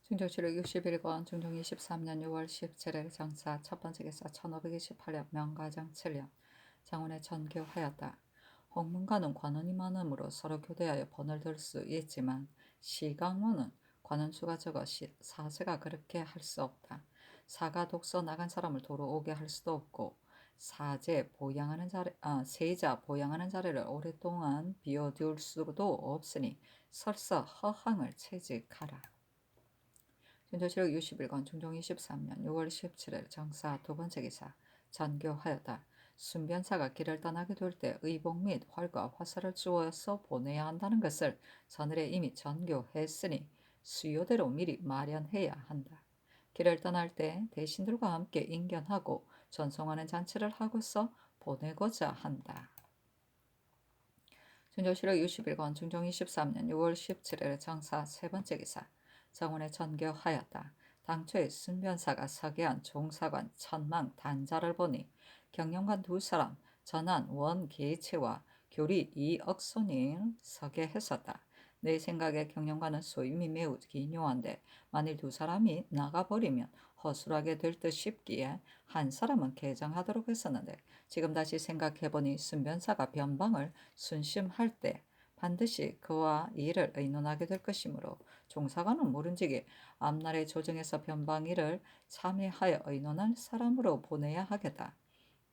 중종실록 61권 중종 23년 6월 17일 정사 첫 번째 기사 1528년 명가정 7년 장원에 전교하였다. 홍문관은 관원이 많으므로 서로 교대하여 번을 들 수 있지만 시강원은 관원수가 적어 사세가 그렇게 할 수 없다. 사가 독서 나간 사람을 도로 오게 할 수도 없고 세자 보양하는 자리를 오랫동안 비워둘 수도 없으니 설사 허항을 채직하라. 준조실록 61권 중종 23년 6월 17일 정사 두 번째 기사 전교하였다. 순변사가 길을 떠나게 될 때 의복 및 활과 화살을 주어서 보내야 한다는 것을 서늘에 이미 전교했으니 수요대로 미리 마련해야 한다. 길을 떠날 때 대신들과 함께 인견하고 전송하는 잔치를 하고서 보내고자 한다. 준조실록 61권 중종 23년 6월 17일 정사 세 번째 기사 정원에 전교하였다. 당초에 순변사가 서계한 종사관 천망 단자를 보니 경영관 두 사람 전한 원계체와 교리 이억손이 서계했었다. 내 생각에 경영관은 소임이 매우 기묘한데 만일 두 사람이 나가버리면 허술하게 될 듯 싶기에 한 사람은 개장하도록 했었는데 지금 다시 생각해보니 순변사가 변방을 순심할 때 반드시 그와 일을 의논하게 될 것이므로 종사관은 모른지기 앞날의 조정에서 변방일을 참여하여 의논할 사람으로 보내야 하겠다.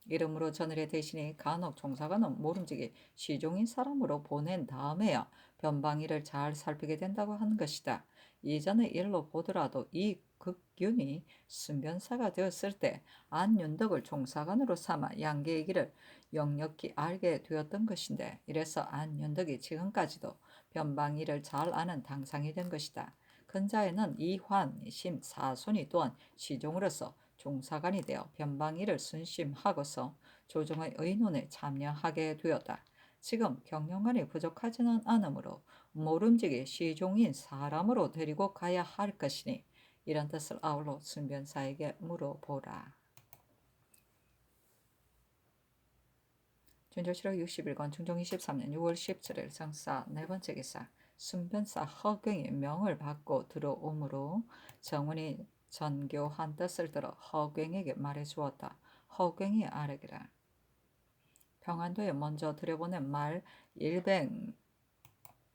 이러므로 전일의 대신이 간혹 종사관은 모름지기 시종인 사람으로 보낸 다음에야 변방일을 잘 살피게 된다고 하는 것이다. 이전의 일로 보더라도 이 극균이 순변사가 되었을 때 안윤덕을 종사관으로 삼아 양계의 길을 역력히 알게 되었던 것인데 이래서 안윤덕이 지금까지도 변방일을 잘 아는 당상이 된 것이다. 근자에는 이환, 심, 사손이 또한 시종으로서 종사관이 되어 변방일을 순심하고서 조정의 의논에 참여하게 되었다. 지금 경영관이 부족하지는 않으므로 모름지기 시종인 사람으로 데리고 가야 할 것이니 이런 뜻을 아울러 순변사에게 물어보라. 준조실록 61권 중종 23년 6월 17일 정사 네 번째 기사 순변사 허경이 명을 받고 들어오므로 정원이 전교한 뜻을 들어 허경에게 말해주었다. 허경이 아뢰기라. 평안도에 먼저 들여보낸 말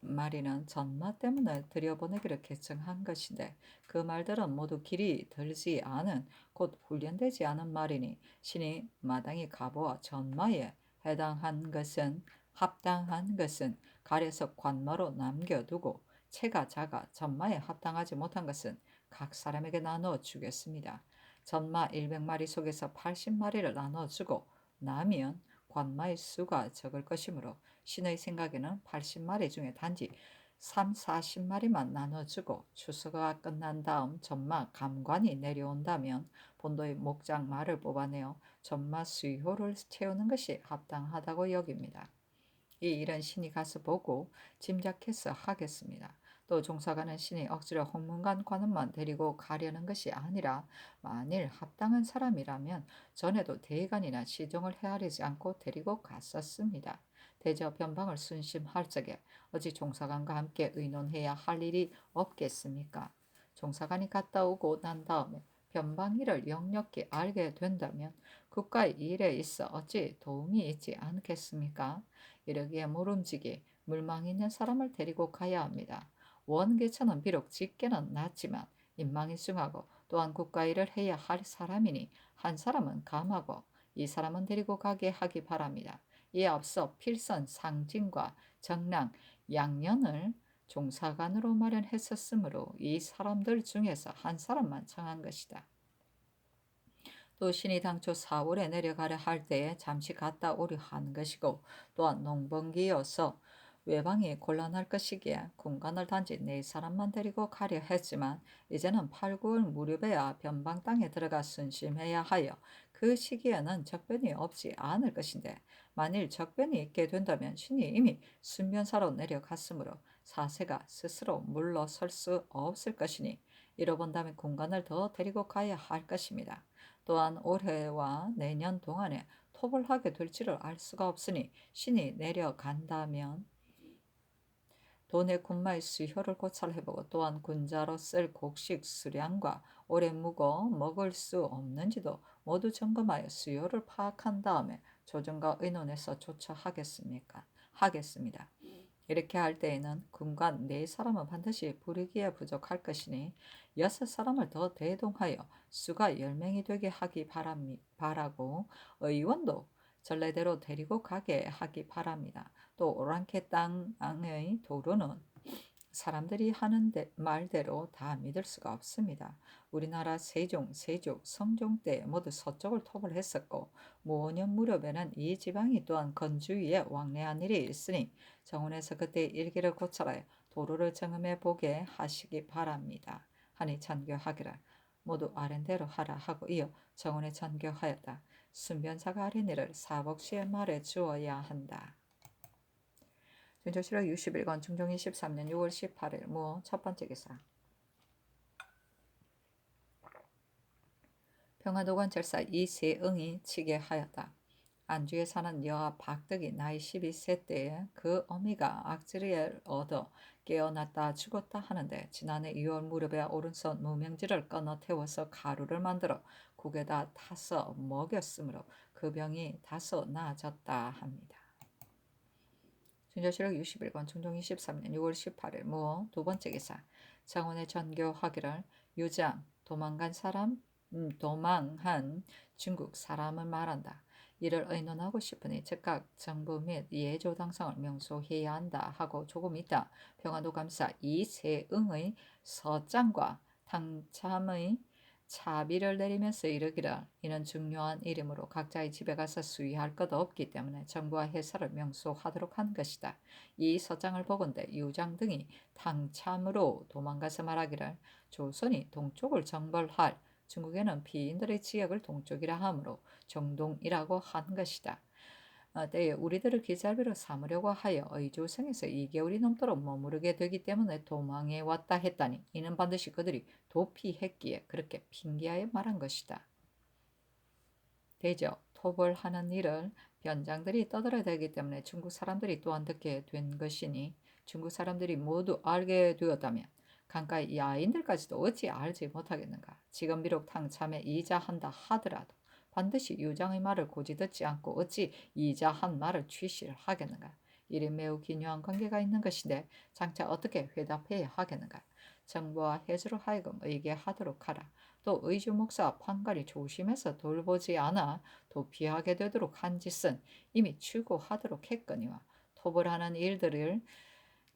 100마리는 전마 때문에 들여보내기를 결정한 것인데 그 말들은 모두 길이 들지 않은 곧 훈련되지 않은 말이니 신이 마땅히 가보아 전마에 합당한 것은 가려서 관마로 남겨두고 체가 작아 전마에 합당하지 못한 것은 각 사람에게 나누어 주겠습니다. 전마 100마리 속에서 80마리를 나눠주고 나면 관마의 수가 적을 것이므로 신의 생각에는 80마리 중에 단지 3, 40마리만 나눠주고 추수가 끝난 다음 전마 감관이 내려온다면 본도의 목장 말을 뽑아내어 전마 수효를 채우는 것이 합당하다고 여깁니다. 이 일은 신이 가서 보고 짐작해서 하겠습니다. 또 종사관은 신이 억지로 홍문관 관원만 데리고 가려는 것이 아니라 만일 합당한 사람이라면 전에도 대관이나 시종을 헤아리지 않고 데리고 갔었습니다. 대저 변방을 순심할 적에 어찌 종사관과 함께 의논해야 할 일이 없겠습니까? 종사관이 갔다 오고 난 다음에 변방일을 역력히 알게 된다면 국가의 일에 있어 어찌 도움이 있지 않겠습니까? 이러기에 모름지기 물망 있는 사람을 데리고 가야 합니다. 원계천은 비록 직계는 낮지만 인망이 중하고 또한 국가 일을 해야 할 사람이니 한 사람은 감하고 이 사람은 데리고 가게 하기 바랍니다. 이에 앞서 필선 상진과 정랑 양년을 종사관으로 마련했었으므로 이 사람들 중에서 한 사람만 청한 것이다. 또 신이 당초 4월에 내려가려 할 때에 잠시 갔다 오려 하는 것이고 또한 농번기여서 외방이 곤란할 것이기에 군관을 단지 4사람만 데리고 가려 했지만 이제는 8, 9월 무렵에야 변방 땅에 들어가 순심해야 하여 그 시기에는 적변이 없지 않을 것인데 만일 적변이 있게 된다면 신이 이미 순변사로 내려갔으므로 사세가 스스로 물러설 수 없을 것이니 이뤄본다면 군관을 더 데리고 가야 할 것입니다. 또한 올해와 내년 동안에 톱을 하게 될지를 알 수가 없으니 신이 내려간다면 도내 군마의 수효를 고찰해보고 또한 군자로 쓸 곡식 수량과 오래 묵어 먹을 수 없는지도 모두 점검하여 수요를 파악한 다음에 조정과 의논해서 하겠습니다. 이렇게 할 때에는 군관 4사람은 반드시 부르기에 부족할 것이니 6사람을 더 대동하여 수가 10명이 되게 하기 바라고 의원도 전례대로 데리고 가게 하기 바랍니다. 또 오랑캐 땅의 도로는 사람들이 하는 말대로 다 믿을 수가 없습니다. 우리나라 세종, 세조, 성종 때 모두 서쪽을 토벌 했었고 무오년 무렵에는 이 지방이 또한 건주위에 왕래한 일이 있으니 정원에서 그때 일기를 고찰하여 도로를 점검해 보게 하시기 바랍니다. 하니 전교하기를 모두 아랜대로 하라 하고 이어 정원에 전교하였다. 순변사가 아뢰니를 사복시에 말해 주어야 한다. 전조실록 61권 중종 23년 6월 18일 무 첫 번째 기사. 평화도관 절사 이세응이 치게 하였다. 안주에 사는 여아 박덕이 나이 12세 때에 그 어미가 악질을 얻어 깨어났다 죽었다 하는데 지난해 2월 무렵에 오른손 무명지를 끊어 태워서 가루를 만들어 국에다 타서 먹였으므로 그 병이 다소 나아졌다 합니다. 준조실록 61권 중종 23년 6월 18일 무 두 번째 기사. 정원의 전교하기를 유장 도망한 중국 사람을 말한다. 이를 의논하고 싶으니 즉각 정부 및 예조 당상을 명소해야 한다 하고 조금 있다 평화도 감사 이세응의 서장과 당참의 차비를 내리면서 이르기를 이는 중요한 일이므로 각자의 집에 가서 수의할 것 없기 때문에 정부와 해사를 명소하도록 한 것이다. 이 서장을 보건대 유장 등이 당참으로 도망가서 말하기를 조선이 동쪽을 정벌할 중국에는 피인들의 지역을 동쪽이라 하므로 정동이라고 한 것이다. 때에 우리들을 기잘비로 삼으려고 하여 의조성에서 2개월이 넘도록 머무르게 되기 때문에 도망해 왔다 했다니 이는 반드시 그들이 도피했기에 그렇게 핑계하여 말한 것이다. 대저 토벌하는 일을 변장들이 떠들어대기 때문에 중국 사람들이 또한 듣게 된 것이니 중국 사람들이 모두 알게 되었다면 강가의 야인들까지도 어찌 알지 못하겠는가. 지금 비록 당참에 이자한다 하더라도 반드시 유장의 말을 고지 듣지 않고 어찌 이자한 말을 취시를 하겠는가. 이리 매우 기묘한 관계가 있는 것인데 장차 어떻게 회답해야 하겠는가. 정부와 해수로 하여금 의계하도록 하라. 또 의주 목사 판관이 조심해서 돌보지 않아 도피하게 되도록 한 짓은 이미 추구하도록 했거니와 토벌하는 일들을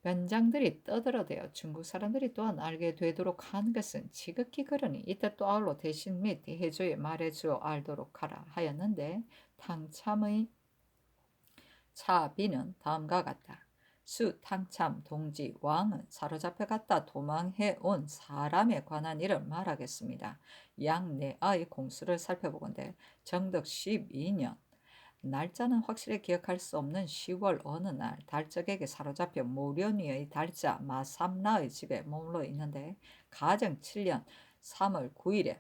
변장들이 떠들어대어 중국 사람들이 또한 알게 되도록 한 것은 지극히 그러니 이때 또 아울러 대신 및 대해조에 말해주어 알도록 하라 하였는데 당참의 차비는 다음과 같다. 수 탕참 동지 왕은 사로잡혀 갔다 도망해 온 사람에 관한 일을 말하겠습니다. 양내아의 공수를 살펴보건대 정덕 12년 날짜는 확실히 기억할 수 없는 10월 어느 날 달적에게 사로잡혀 모련위의 달자 마삼라의 집에 머물러 있는데 가정 7년 3월 9일에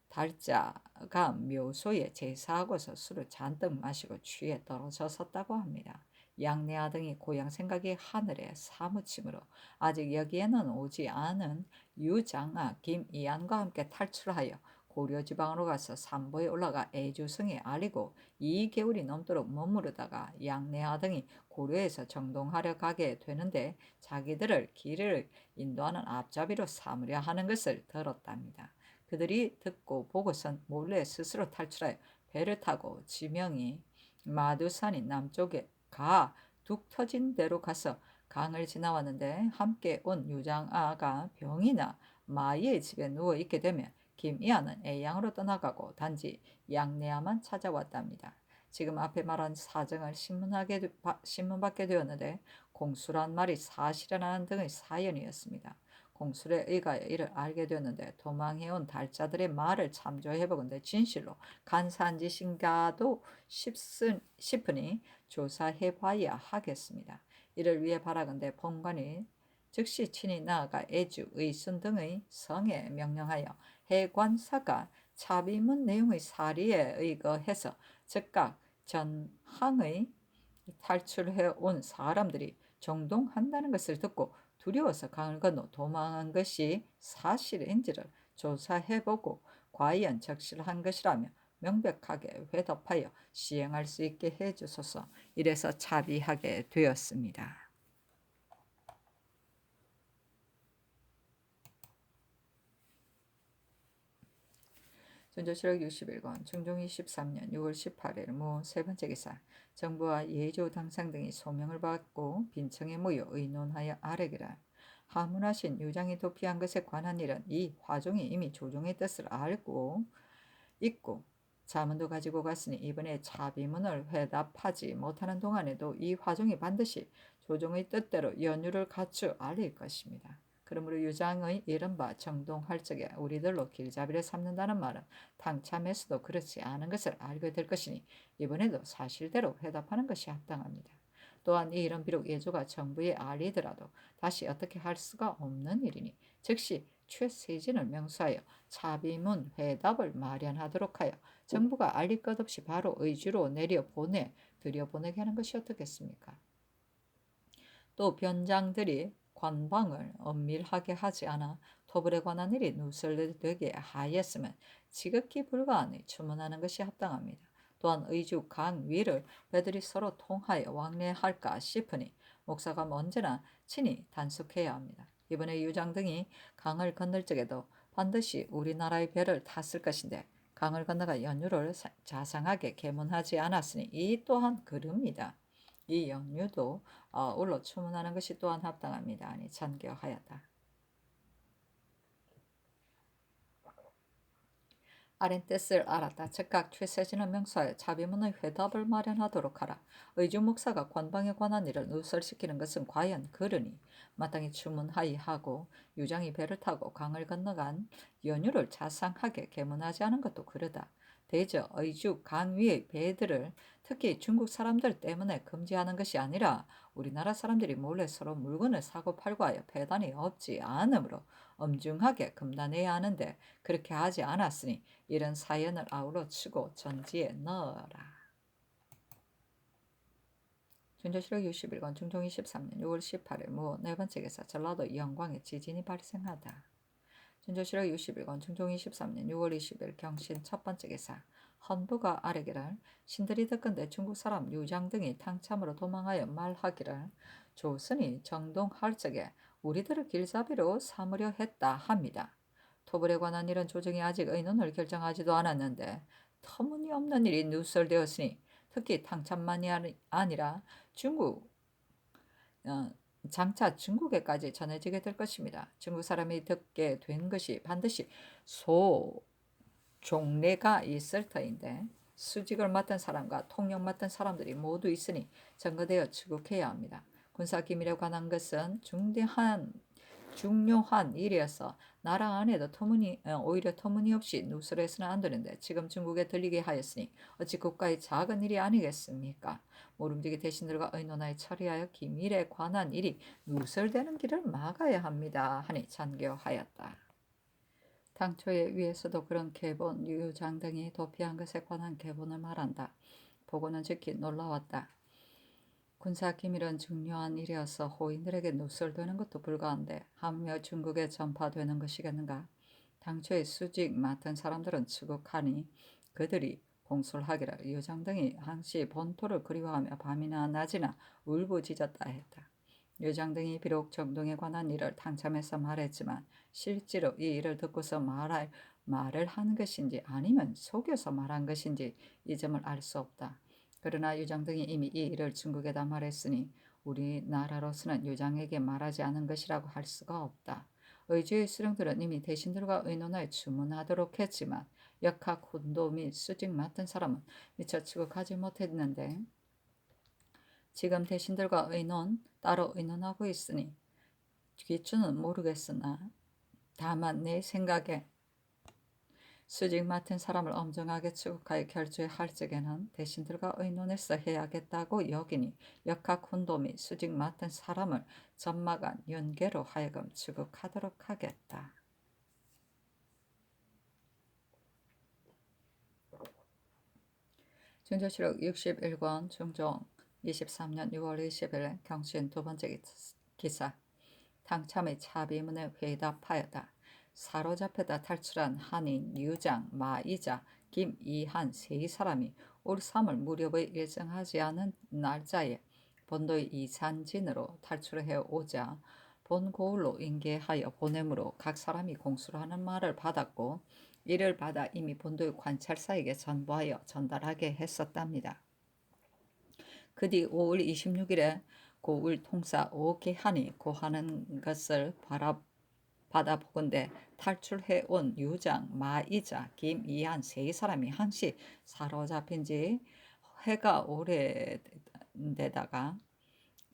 달자가 묘소에 제사하고서 술을 잔뜩 마시고 취해 떨어졌었다고 합니다. 양내아 등이 고향 생각이 하늘에 사무치므로 아직 여기에는 오지 않은 유장아 김이안과 함께 탈출하여 고려지방으로 가서 삼보에 올라가 애주성에 아리고 2개월이 넘도록 머무르다가 양내아 등이 고려에서 정동하려 가게 되는데 자기들을 길을 인도하는 앞잡이로 삼으려 하는 것을 들었답니다. 그들이 듣고 보고선 몰래 스스로 탈출하여 배를 타고 지명이 마두산이 남쪽에 둑 터진 데로 가서 강을 지나왔는데 함께 온 유장아가 병이 나 마이의 집에 누워 있게 되면 김이아는 애양으로 떠나가고 단지 양내아만 찾아왔답니다. 지금 앞에 말한 사정을 신문받게 되었는데 공수란 말이 사실이라는 등의 사연이었습니다. 공술에 의하여 이를 알게 되었는데 도망해온 달자들의 말을 참조해보건대 진실로 간사한 짓인가도 싶으니 조사해봐야 하겠습니다. 이를 위해 바라건대 본관이 즉시 친히 나아가 애주, 의순 등의 성에 명령하여 해관사가 차비문 내용의 사리에 의거해서 즉각 전항의 탈출해 온 사람들이 정동한다는 것을 듣고 두려워서 강을 건너 도망한 것이 사실인지를 조사해보고 과연 적실한 것이라며 명백하게 회답하여 시행할 수 있게 해주소서. 이래서 차비하게 되었습니다. 전조실록 61권 중종 23년 6월 18일 모 세 번째 기사 정부와 예조 당상 등이 소명을 받고 빈청에 모여 의논하여 아뢰기를 하문하신 유장이 도피한 것에 관한 일은 이 화종이 이미 조종의 뜻을 알고 있고 자문도 가지고 갔으니 이번에 차비문을 회답하지 못하는 동안에도 이 화종이 반드시 조종의 뜻대로 연유를 갖추 알릴 것입니다. 그러므로 유장의 이른바 정동할 적에 우리들로 길잡이를 삼는다는 말은 당참에서도 그렇지 않은 것을 알게 될 것이니 이번에도 사실대로 회답하는 것이 합당합니다. 또한 이 일은 비록 예조가 정부에 알리더라도 다시 어떻게 할 수가 없는 일이니 즉시 최세진을 명수하여 차비문 회답을 마련하도록 하여 정부가 알릴 것 없이 바로 의주로 들여보내게 하는 것이 어떻겠습니까? 또 변장들이 관방을 엄밀하게 하지 않아 토벌에 관한 일이 누설되게 하였으면 지극히 불가하니 추문하는 것이 합당합니다. 또한 의주 강 위를 배들이 서로 통하여 왕래할까 싶으니 목사가 언제나 친히 단속해야 합니다. 이번에 유장 등이 강을 건널 적에도 반드시 우리나라의 배를 탔을 것인데 강을 건너가 연유를 자상하게 계문하지 않았으니 이 또한 그릅니다. 이 연유도 올로 추문하는 것이 또한 합당합니다. 아니 전교하였다. 아랜 뜻을 알았다. 즉각 최세진을 명수하여 차비문의 회답을 마련하도록 하라. 의주 목사가 관방에 관한 일을 누설시키는 것은 과연 그르니 마땅히 추문하이하고 유장이 배를 타고 강을 건너간 연유를 자상하게 계문하지 않은 것도 그르다. 대저 의주 강 위의 배들을 특히 중국 사람들 때문에 금지하는 것이 아니라 우리나라 사람들이 몰래 서로 물건을 사고 팔고 하여 배단이 없지 않으므로 엄중하게 금단해야 하는데 그렇게 하지 않았으니 이런 사연을 아우러 치고 전지에 넣어라. 전조실록 61권 중종 23년 6월 18일 무 네 번째 기사 전라도 영광에 지진이 발생하다. 전조실록 61권 중종 23년 6월 20일 경신 첫 번째 기사 헌부가 아뢰기를 신들이 듣건대 중국 사람 유장 등이 탕참으로 도망하여 말하기를 조선이 정동할 적에 우리들을 길잡이로 삼으려 했다 합니다. 토벌에 관한 일은 조정이 아직 의논을 결정하지도 않았는데 터무니없는 일이 누설되었으니 특히 탕참만이 아니라 중국 장차 중국에까지 전해지게 될 것입니다. 중국 사람이 듣게 된 것이 반드시 종례가 있을 터인데 수직을 맡은 사람과 통역 맡은 사람들이 모두 있으니 점거되어 출국해야 합니다. 군사 기밀에 관한 것은 중요한 일이어서 나라 안에도 오히려 터무니없이 누설해서는 안 되는데 지금 중국에 들리게 하였으니 어찌 국가의 작은 일이 아니겠습니까? 모름지기 대신들과 의논하여 처리하여 기밀에 관한 일이 누설되는 길을 막아야 합니다. 하니 잔교하였다. 당초에 위에서도 그런 계본, 유장 등이 도피한 것에 관한 계본을 말한다. 보고는 즉히 놀라웠다. 군사 기밀은 중요한 일이어서 호인들에게 누설되는 것도 불가한데 하물며 중국에 전파되는 것이겠는가? 당초에 수직 맡은 사람들은 추국하니 그들이 공술하기를 유장 등이 항시 본토를 그리워하며 밤이나 낮이나 울부짖었다 했다. 유장 등이 비록 정동에 관한 일을 당참해서 말했지만 실제로 이 일을 듣고서 말을 한 것인지 아니면 속여서 말한 것인지 이 점을 알 수 없다. 그러나 유장 등이 이미 이 일을 중국에다 말했으니 우리나라로서는 유장에게 말하지 않은 것이라고 할 수가 없다. 의주의 수령들은 이미 대신들과 의논하여 주문하도록 했지만 역학, 훈도 및 수직 맡은 사람은 미처 추국하지 못했는데 지금 대신들과 따로 의논하고 있으니 기초는 모르겠으나 다만 내 생각에 수직 맡은 사람을 엄정하게 추국하여 결조할 적에는 대신들과 의논해서 해야겠다고 여기니 역학 훈도 및 수직 맡은 사람을 점막한 연계로 하여금 추국하도록 하겠다. 전조실록 61권 중종 23년 6월 20일 경신 두 번째 기사. 당참의 차비문에 회답하였다. 사로잡혀다 탈출한 한인 유장, 마이자, 김이한 세 사람이 올 3월 무렵의 일정하지 않은 날짜에 본도의 이산진으로 탈출해 오자 본고을로 인계하여 보내므로 각 사람이 공수를 하는 말을 받았고, 이를 받아 이미 본도의 관찰사에게 전부하여 전달하게 했었답니다. 그 뒤 5월 26일에 고을 통사 오계한이 고하는 것을 받아보건대 탈출해 온 유장, 마이자, 김이한 세 사람이 한시 사로잡힌 지 해가 오래되다가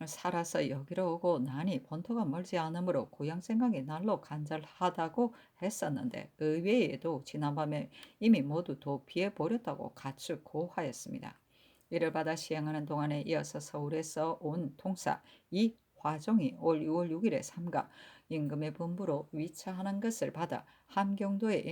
살아서 여기로 오고 나니 본토가 멀지 않으므로 고향 생각이 날로 간절하다고 했었는데, 의외에도 지난밤에 이미 모두 도피해 버렸다고 가축 고하였습니다. 이를 받아 시행하는 동안에 이어서 서울에서 온 통사 이화종이 올 6월 6일에 삼가 임금의 분부로 위차하는 것을 받아 함경도에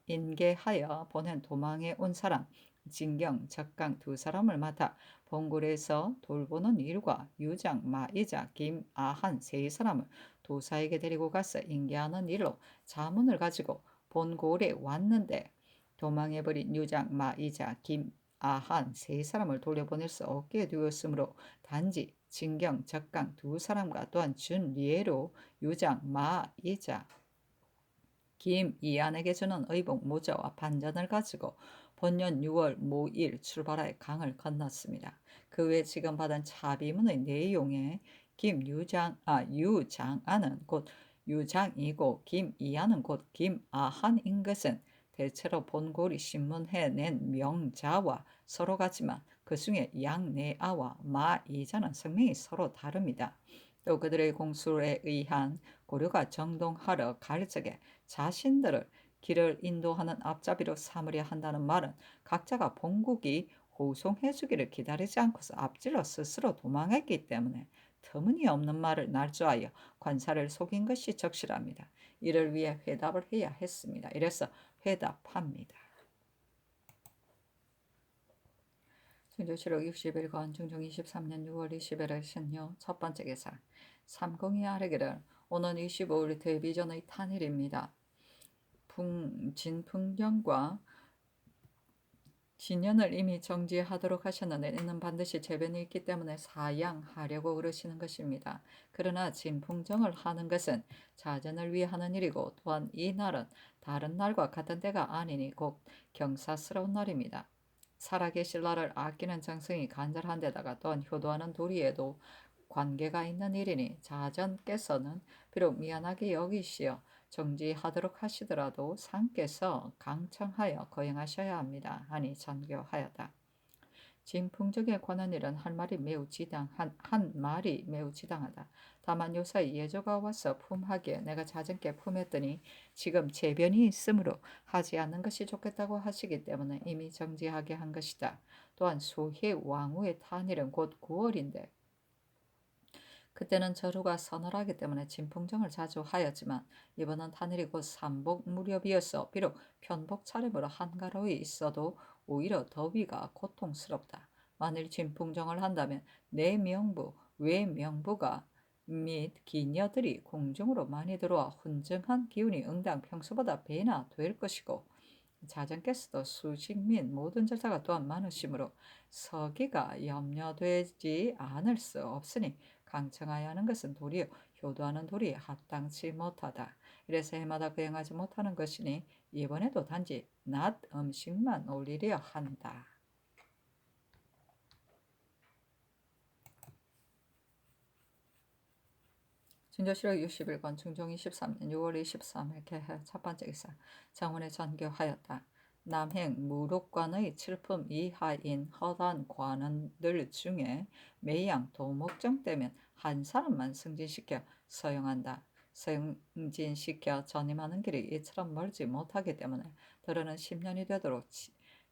인계하여 보낸 도망해 온 사람 진경, 적강 두 사람을 맡아 본골에서 돌보는 일과 유장, 마이자, 김아한 세 사람을 도사에게 데리고 가서 인계하는 일로 자문을 가지고 본골에 왔는데, 도망해버린 유장, 마이자, 김아한 세 사람을 돌려보낼 수 없게 되었으므로 단지 진경, 적강 두 사람과 또한 준리에로 유장, 마이자, 김이한에게 주는 의복, 모자와 반전을 가지고 본년 6월 모일 출발하여 강을 건넜습니다. 그 외 지금 받은 차비문의 내용에 유장안은 곧 유장이고 김이한은 곧 김아한인 것은 대체로 본골이 신문해 낸 명자와 서로 같지만 그 중에 양내아와 마이자는 성명이 서로 다릅니다. 또 그들의 공술에 의한 고려가 정동하러 갈 적에 자신들을 길을 인도하는 앞잡이로 삼으려 한다는 말은 각자가 본국이 호송해주기를 기다리지 않고서 앞질러 스스로 도망했기 때문에 터무니없는 말을 날조하여 관사를 속인 것이 적실합니다. 이를 위해 회답을 해야 했습니다. 이래서 회답합니다. 순조실록 60일간 중종 23년 6월 20일을 신요 첫 번째 기사. 삼공이 아뢰기를 오는 25일 데뷔전의 탄일입니다. 진풍경과 진연을 이미 정지하도록 하셨는데 이는 반드시 재변이 있기 때문에 사양하려고 그러시는 것입니다. 그러나 진풍정을 하는 것은 자전을 위해 하는 일이고, 또한 이 날은 다른 날과 같은 때가 아니니 곧 경사스러운 날입니다. 살아계실 날을 아끼는 정성이 간절한 데다가 또한 효도하는 도리에도 관계가 있는 일이니 자전께서는 비록 미안하게 여기시어 정지하도록 하시더라도 상께서 강청하여 거행하셔야 합니다. 하니 전교하였다. 진풍적에 관한 일은 한 말이 매우 지당하다. 다만 요사이 예조가 와서 품하기에 내가 자전께 품했더니 지금 재변이 있으므로 하지 않는 것이 좋겠다고 하시기 때문에 이미 정지하게 한 것이다. 또한 소희 왕후의 탄일은 곧 9월인데 그때는 저루가 서늘하기 때문에 진풍정을 자주 하였지만 이번은 탄일이 곧 삼복 무렵이어서 비록 편복 차림으로 한가로이 있어도 오히려 더위가 고통스럽다. 만일 진풍정을 한다면 내 명부, 외 명부가 및 기녀들이 궁중으로 많이 들어와 훈증한 기운이 응당 평소보다 배나 될 것이고, 자전께서도 수직 및 모든 절차가 또한 많으시므로 서기가 염려되지 않을 수 없으니 강청하여 하는 것은 도리어 효도하는 도리에 합당치 못하다. 이래서 해마다 거행하지 못하는 것이니 이번에도 단지 낮 음식만 올리려 한다. 진조실록 60일권 중종 23년 6월 23일 개해 첫 번째 기사. 장원에 전교하였다. 남행 무록관의 칠품 이하인 허단 관원들 중에 매양 도목정 때면 한 사람만 승진시켜 서용한다. 승진시켜 전임하는 길이 이처럼 멀지 못하기 때문에 더러는 10년이 되도록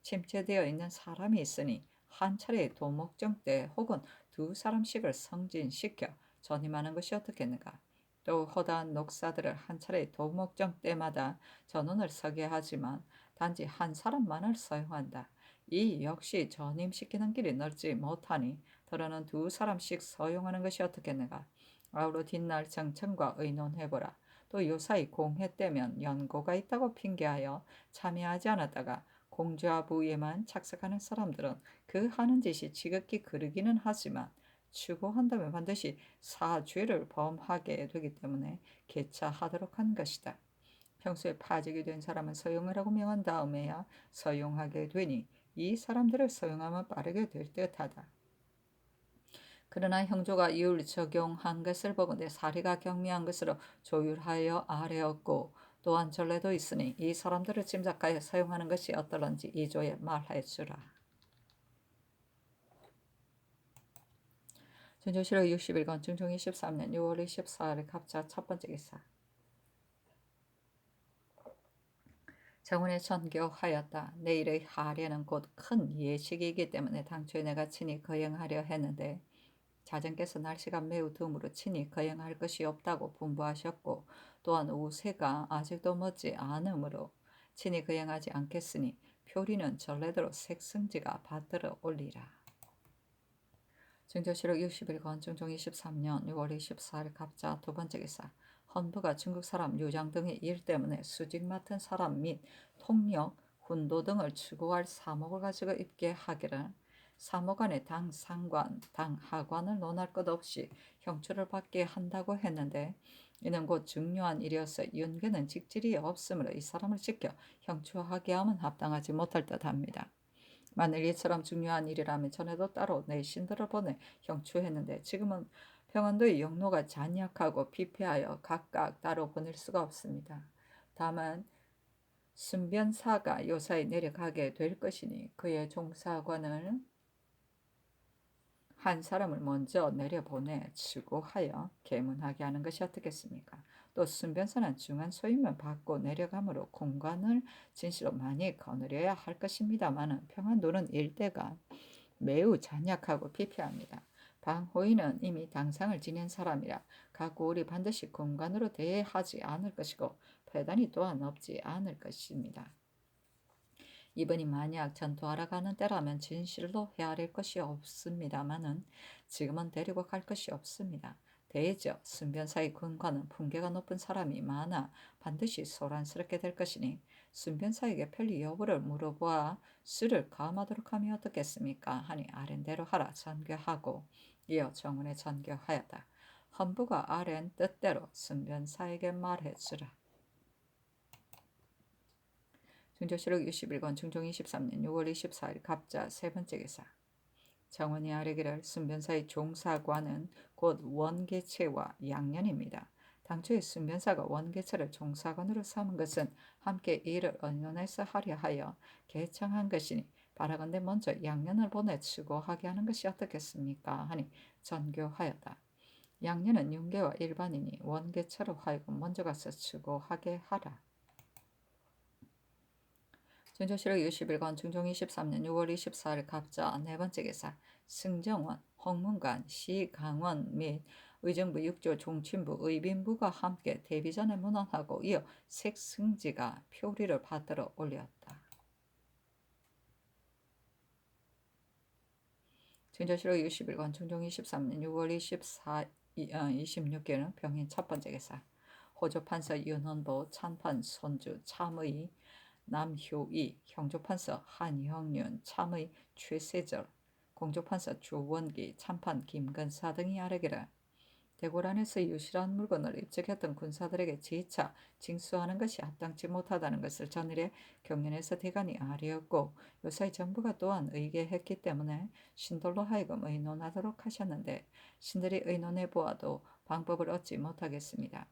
침체되어 있는 사람이 있으니 한 차례 도목정 때 혹은 두 사람씩을 승진시켜 전임하는 것이 어떻겠는가. 또 허다한 녹사들을 한 차례 도목정 때마다 전원을 서게 하지만 단지 한 사람만을 서용한다. 이 역시 전임시키는 길이 넓지 못하니 더러는 두 사람씩 서용하는 것이 어떻겠는가. 아우러 뒷날 정청과 의논해보라. 또 요사이 공회 때면 연고가 있다고 핑계하여 참여하지 않았다가 공좌부에만 착석하는 사람들은 그 하는 짓이 지극히 그르기는 하지만 추구한다면 반드시 사죄를 범하게 되기 때문에 개차하도록 한 것이다. 평소에 파직이 된 사람은 서용을 하고 명한 다음에야 서용하게 되니 이 사람들을 서용하면 빠르게 될 듯하다. 그러나 형조가 율 적용한 것을 보건대 사리가 경미한 것으로 조율하여 아뢰었고 또한 전례도 있으니 이 사람들을 짐작하여 사용하는 것이 어떨런지 이조에 말해주라. 전조실록 60일간 중종 23년 6월 24일 갑자 첫 번째 기사. 정원에 전교하였다. 내일의 하례는 곧 큰 예식이기 때문에 당초에 내가 친히 거행하려 했는데 자전께서 날씨가 매우 드물어 친히 거행할 것이 없다고 분부하셨고 또한 우세가 아직도 멋지 않으므로 친히 거행하지 않겠으니 표리는 전례대로 색승지가 받들어 올리라. 증조실록 60일간 중종 23년 6월 24일 갑자 두 번째 기사. 헌부가 중국 사람 유장 등의 일 때문에 수직 맡은 사람 및 통역, 훈도 등을 추구할 사목을 가지고 입게 하기를 사목 안에 당 상관, 당 하관을 논할 것 없이 형출을 받게 한다고 했는데 이는 곧 중요한 일이어서 윤계는 직질이 없으므로 이 사람을 지켜 형출하게 하면 합당하지 못할 듯합니다. 만일 이처럼 중요한 일이라면 전에도 따로 내 신들을 보내 형추했는데 지금은 평안도의 영로가 잔약하고 피폐하여 각각 따로 보낼 수가 없습니다. 다만 순변사가 요사이 내려가게 될 것이니 그의 종사관을 한 사람을 먼저 내려보내 추구하여 계문하게 하는 것이 어떻겠습니까? 또 순변사는 중한 소임을 받고 내려가므로 공관을 진시로 많이 거느려야 할 것입니다마는 평안도는 일대가 매우 잔약하고 피폐합니다. 방호인은 이미 당상을 지낸 사람이라 각고울이 반드시 공관으로 대하지 않을 것이고 패단이 또한 없지 않을 것입니다. 이번이 만약 전투하러 가는 때라면 진실로 헤아릴 것이 없습니다마는 지금은 데리고 갈 것이 없습니다. 대저 순변사의 군관은 품계가 높은 사람이 많아 반드시 소란스럽게 될 것이니 순변사에게 편리 여부를 물어보아 수를 감하도록 하면 어떻겠습니까? 하니 아랜대로 하라 전교하고 이어 정원에 전교하였다. 헌부가 아랜 뜻대로 순변사에게 말해주라. 중조실록 61권 중종 23년 6월 24일 갑자 세 번째 기사. 정원이 아뢰기를 순변사의 종사관은 곧 원계체와 양년입니다. 당초에 순변사가 원계체를 종사관으로 삼은 것은 함께 이를 의논해서 하려 하여 개청한 것이니 바라건대 먼저 양년을 보내 추구하게 하는 것이 어떻겠습니까? 하니 전교하였다. 양년은 윤계와 일반인이 원계체로 하여금 먼저 가서 추구하게 하라. 전조실록 60일간 중종 23년 6월 24일 갑자 네 번째 기사. 승정원, 홍문관, 시강원 및 의정부 6조 종친부, 의빈부가 함께 데뷔전에 문안하고 이어 색승지가 표리를 받들어 올렸다. 전조실록 60일간 중종 23년 6월 26일은 병인 첫 번째 기사. 호조판서 윤헌보, 찬판 손주, 참의 남효이, 형조판서 한형륜, 참의 최세절, 공조판서 조원기, 참판 김건사 등이 아뢰기를 대궐안에서 유실한 물건을 입적했던 군사들에게 재차 징수하는 것이 합당치 못하다는 것을 전일에 경연에서 대간이 아뢰었고 요사이 정부가 또한 의계했기 때문에 신돌로 하여금 의논하도록 하셨는데 신들이 의논해 보아도 방법을 얻지 못하겠습니다.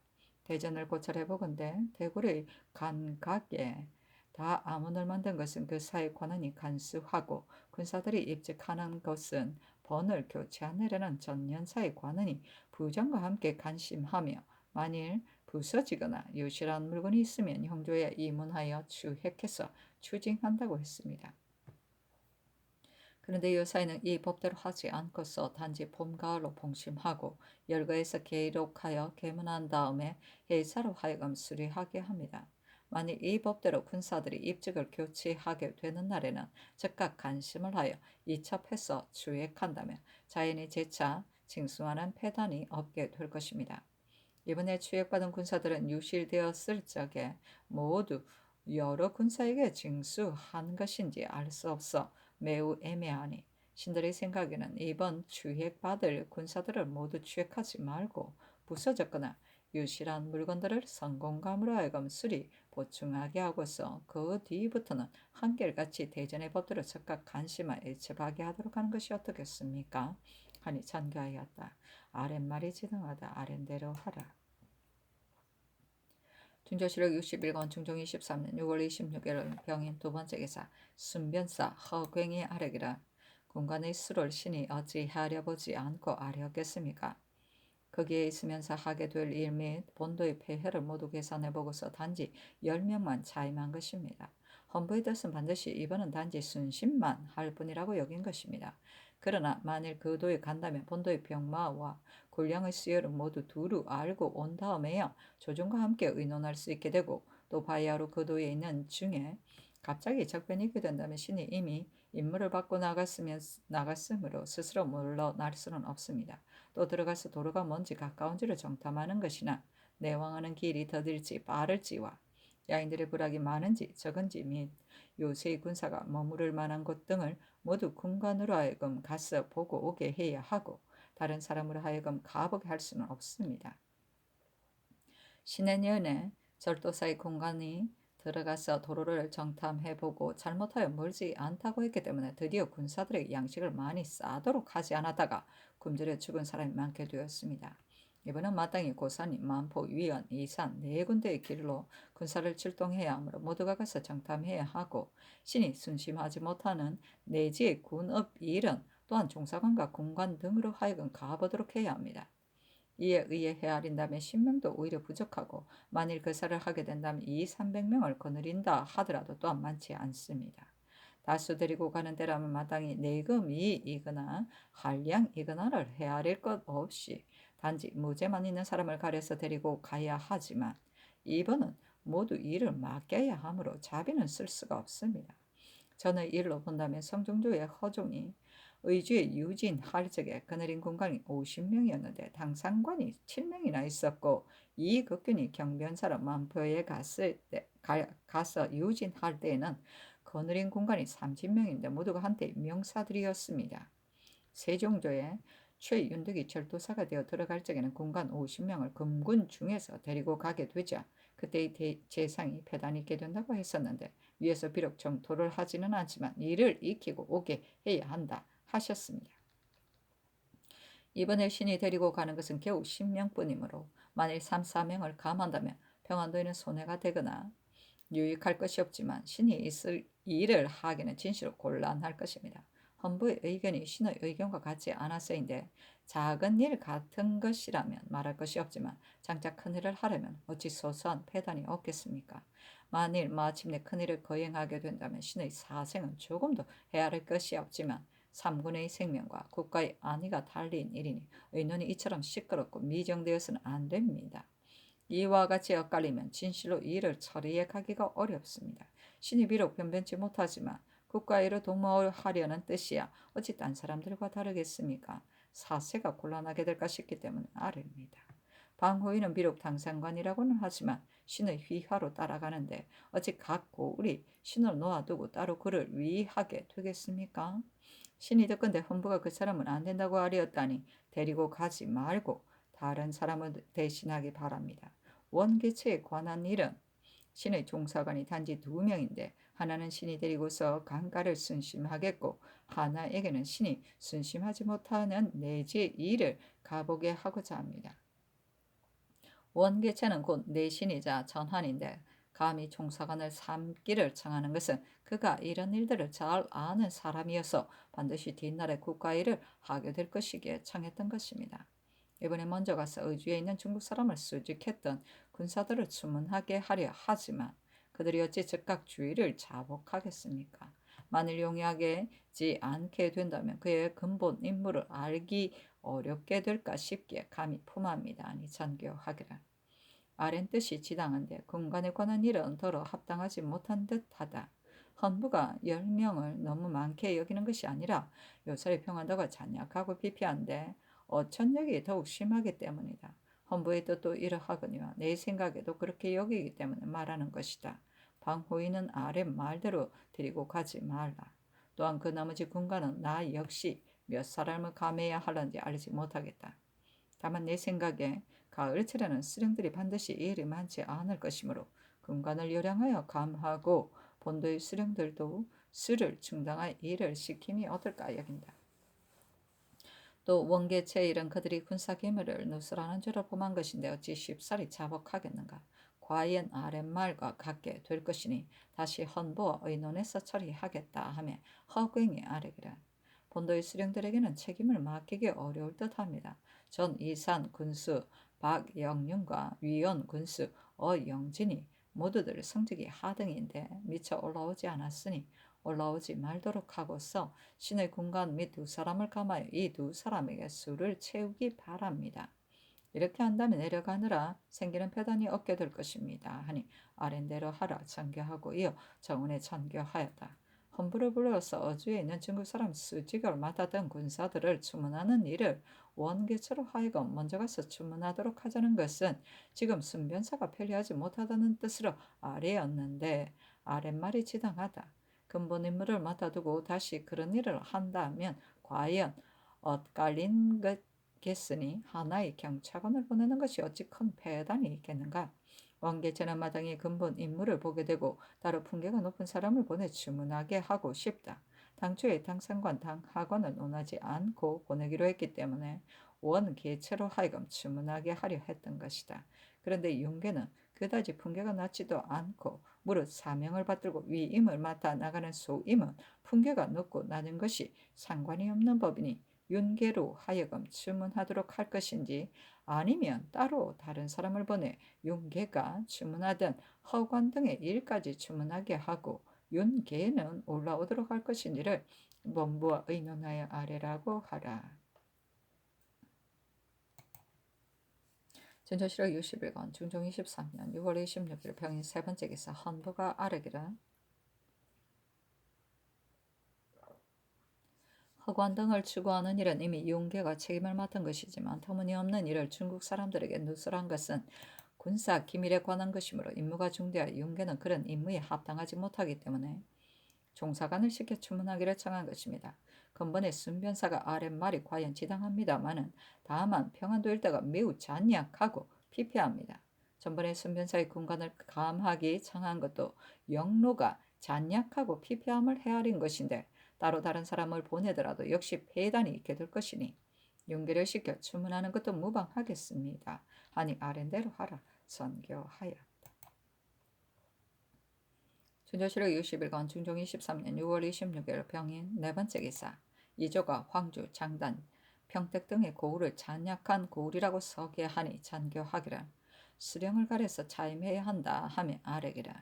대전을 고찰해보건대 대궐의 간각에 다 아문을 만든 것은 그 사의 관원이 간수하고 군사들이 입직하는 것은 번을 교체하느라는 전년사의 관원이 부장과 함께 간심하며 만일 부서지거나 유실한 물건이 있으면 형조에 이문하여 추획해서 추징한다고 했습니다. 그런데 요사이는 이 법대로 하지 않고서 단지 봄, 가을로 봉심하고 열거에서 기록하여 계문한 다음에 회사로 하여금 수리하게 합니다. 만일 이 법대로 군사들이 입직을 교체하게 되는 날에는 즉각 간심을 하여 이첩해서 추획한다면 자연히 재차 징수하는 패단이 없게 될 것입니다. 이번에 추획받은 군사들은 유실되었을 적에 모두 여러 군사에게 징수한 것인지 알 수 없어 매우 애매하니 신들의 생각에는 이번 추획받을 군사들을 모두 추획하지 말고 부서졌거나 유실한 물건들을 성공감으로 하여금 수리 보충하게 하고서 그 뒤부터는 한결같이 대전의 법대로 즉각 간심하 일첩하게 하도록 하는 것이 어떻겠습니까? 하니 전교하였다. 아랫말이 지등하다. 아랫대로 하라. 중조실록 61권 중종 23년 6월 26일 병인 두 번째 기사 순변사 허괭이 아래기라. 군관의 수를 신이 어찌 하려보지 않고 아뢰었겠습니까? 거기에 있으면서 하게 될 일 및 본도의 폐해를 모두 계산해보고서 단지 10명만 차임한 것입니다. 헌부의 뜻은 반드시 이번은 단지 순신만 할 뿐이라고 여긴 것입니다. 그러나 만일 그 도에 간다면 본도의 병마와 군량의 수요를 모두 두루 알고 온 다음에야 조정과 함께 의논할 수 있게 되고 또 바야흐로 그 도에 있는 중에 갑자기 적변이 있게 된다면 신이 이미 임무를 받고 나갔으므로 스스로 물러날 수는 없습니다. 또 들어가서 도로가 먼지 가까운지를 정탐하는 것이나 내왕하는 길이 더딜지 빠를지와 야인들의 부락이 많은지 적은지 및 요새의 군사가 머무를 만한 곳 등을 모두 군관으로 하여금 가서 보고 오게 해야 하고 다른 사람으로 하여금 가보게 할 수는 없습니다. 신해년에 절도사의 군관이 들어가서 도로를 정탐해보고 잘못하여 멀지 않다고 했기 때문에 드디어 군사들에게 양식을 많이 싸도록 하지 않았다가 굶주려 죽은 사람이 많게 되었습니다. 이번은 마땅히 고사님, 만포, 위원, 이산 네 군데의 길로 군사를 출동해야 하므로 모두가 가서 정탐해야 하고 신이 순심하지 못하는 내지의 군업 일은 또한 종사관과 군관 등으로 하여금 가보도록 해야 합니다. 이에 의해 헤아린다면 10명도 오히려 부족하고 만일 거사를 하게 된다면 200~300명을 거느린다 하더라도 또한 많지 않습니다. 다수 데리고 가는 데라면 마땅히 내금이이거나 한량이거나를 헤아릴 것 없이 단지 무죄만 있는 사람을 가려서 데리고 가야 하지만 이번은 모두 일을 맡겨야 하므로 자비는 쓸 수가 없습니다. 전의 일로 본다면 성종조의 허종이 의주에 유진할 적에 그늘인 군관이 50명이었는데 당상관이 7명이나 있었고 이 극균이 경변사로 만포에 가서 유진할 때에는 그늘인 군관이 30명인데 모두가 한때 명사들이었습니다. 세종조에 최윤득이 절도사가 되어 들어갈 적에는 군관 50명을 금군 중에서 데리고 가게 되자 그때의 재상이 패단이 있게 된다고 했었는데 위에서 비록 정토를 하지는 않지만 이를 익히고 오게 해야 한다 하셨습니다. 이번에 신이 데리고 가는 것은 겨우 10명뿐이므로 만일 3~4명을 감한다면 평안도에는 손해가 되거나 유익할 것이 없지만 신이 있을 일을 하기는 진실로 곤란할 것입니다. 헌부의 의견이 신의 의견과 같지 않았어인데 작은 일 같은 것이라면 말할 것이 없지만 장차 큰일을 하려면 어찌 소소한 패단이 없겠습니까? 만일 마침내 큰일을 거행하게 된다면 신의 사생은 조금도 헤아릴 것이 없지만 삼군의 생명과 국가의 안위가 달린 일이니 의논이 이처럼 시끄럽고 미정되어서는 안 됩니다. 이와 같이 엇갈리면 진실로 이 일을 처리해 가기가 어렵습니다. 신이 비록 변변치 못하지만 국가일을 도모하려는 뜻이야 어찌 딴 사람들과 다르겠습니까? 사세가 곤란하게 될까 싶기 때문에 아릅니다. 방호인은 비록 당상관이라고는 하지만 신의 휘하로 따라가는데 어찌 각 고을이 신을 놓아두고 따로 그를 위하게 되겠습니까? 신이 듣건대 헌부가 그 사람은 안 된다고 하리었다니 데리고 가지 말고 다른 사람을 대신하기 바랍니다. 원기체에 관한 일은 신의 종사관이 단지 2명인데 하나는 신이 데리고서 강가를 순심하겠고 하나에게는 신이 순심하지 못하는 내지의 일을 가보게 하고자 합니다. 원계체는 곧 내신이자 전환인데 감히 종사관을 삼기를 청하는 것은 그가 이런 일들을 잘 아는 사람이어서 반드시 뒷날에 국가일을 하게 될 것이기에 청했던 것입니다. 이번에 먼저 가서 의주에 있는 중국 사람을 수직했던 군사들을 추문하게 하려 하지만 그들이 어찌 즉각 주의를 자복하겠습니까? 만일 용이하지 않게 된다면 그의 근본 임무를 알기 어렵게 될까 싶기에 감히 품합니다. 아니 전교하기를. 아랜 뜻이 지당한데 군관에 관한 일은 더러 합당하지 못한 듯하다. 헌부가 10명을 너무 많게 여기는 것이 아니라 요새의 평안도가 잔약하고 비피한데 어천력이 더욱 심하기 때문이다. 헌부의 뜻도 이러하거니와 내 생각에도 그렇게 여기기 때문에 말하는 것이다. 방호인은 아래 말대로 데리고 가지 말라. 또한 그 나머지 군관은 나 역시 몇 사람을 감해야 하는지 알지 못하겠다. 다만 내 생각에 가을철에는 수령들이 반드시 일이 많지 않을 것이므로 군관을 요량하여 감하고 본도의 수령들도 수를 충당할 일을 시킴이 어떨까 여긴다. 또 원계체 일은 그들이 군사 기밀을 누설하는 줄을 범한 것인데 어찌 쉽사리 자복하겠는가. 과연 아랫말과 같게 될 것이니 다시 헌부와 의논해서 처리하겠다 하며 허갱이 아래기라. 본도의 수령들에게는 책임을 맡기기 어려울 듯합니다. 전 이산 군수 박영윤과 위원 군수 어영진이 모두들 성적이 하등인데 미처 올라오지 않았으니 올라오지 말도록 하고서 신의 군관 및 두 사람을 감하여 이 두 사람에게 수를 채우기 바랍니다. 이렇게 한다면 내려가느라 생기는 패단이 없게 될 것입니다. 하니 아랜대로 하라 전교하고 이어 정원에 전교하였다. 헌부를 불러서 어주에 있는 중국 사람 수직을 맡았던 군사들을 주문하는 일을 원계처로 하여금 먼저 가서 주문하도록 하자는 것은 지금 순변사가 편리하지 못하다는 뜻으로 아래였는데 아랫말이 지당하다. 근본 임무를 맡아두고 다시 그런 일을 한다면 과연 엇갈린 겠으니 하나의 경찰관을 보내는 것이 어찌 큰 패단이 있겠는가. 왕계천한 마당에 근본 임무를 보게 되고 따로 품계가 높은 사람을 보내 주문하게 하고 싶다. 당초에 당상관 당하관을 논하지 않고 보내기로 했기 때문에 원계체로 하여금 주문하게 하려 했던 것이다. 그런데 윤계는 그다지 품계가 낮지도 않고 무릇 사명을 받들고 위임을 맡아 나가는 소임은 품계가 높고 낮은 것이 상관이 없는 법이니 윤계로 하여금 주문하도록 할 것인지 아니면 따로 다른 사람을 보내 윤계가 주문하던 허관 등의 일까지 주문하게 하고 윤계는 올라오도록 할 것인지를 본부와 의논하여 아래라고 하라. 전조실록 60일간 중종 23년 6월 26일 병인 세 번째 기사 헌부가 아뢰기를 허관 등을 추구하는 일은 이미 윤계가 책임을 맡은 것이지만 터무니없는 일을 중국 사람들에게 누설한 것은 군사 기밀에 관한 것이므로 임무가 중대하여 윤계는 그런 임무에 합당하지 못하기 때문에 종사관을 시켜 주문하기를 청한 것입니다. 근본에 순변사가 아랫말이 과연 지당합니다마는 다만 평안도 일대가 매우 잔약하고 피폐합니다. 전번에 순변사의 군관을 감하기 청한 것도 영로가 잔약하고 피폐함을 헤아린 것인데 따로 다른 사람을 보내더라도 역시 폐단이 있게 될 것이니 윤계를 시켜 주문하는 것도 무방하겠습니다. 하니 아랜대로 하라 선교하여. 준조실록 60일간 중종 23년 6월 26일 병인 네 번째 기사 이조가 황주, 장단, 평택 등의 고을을 잔약한 고을이라고 서계하니 잔교하기를 수령을 가려서 차임해야 한다 하며 아뢰기를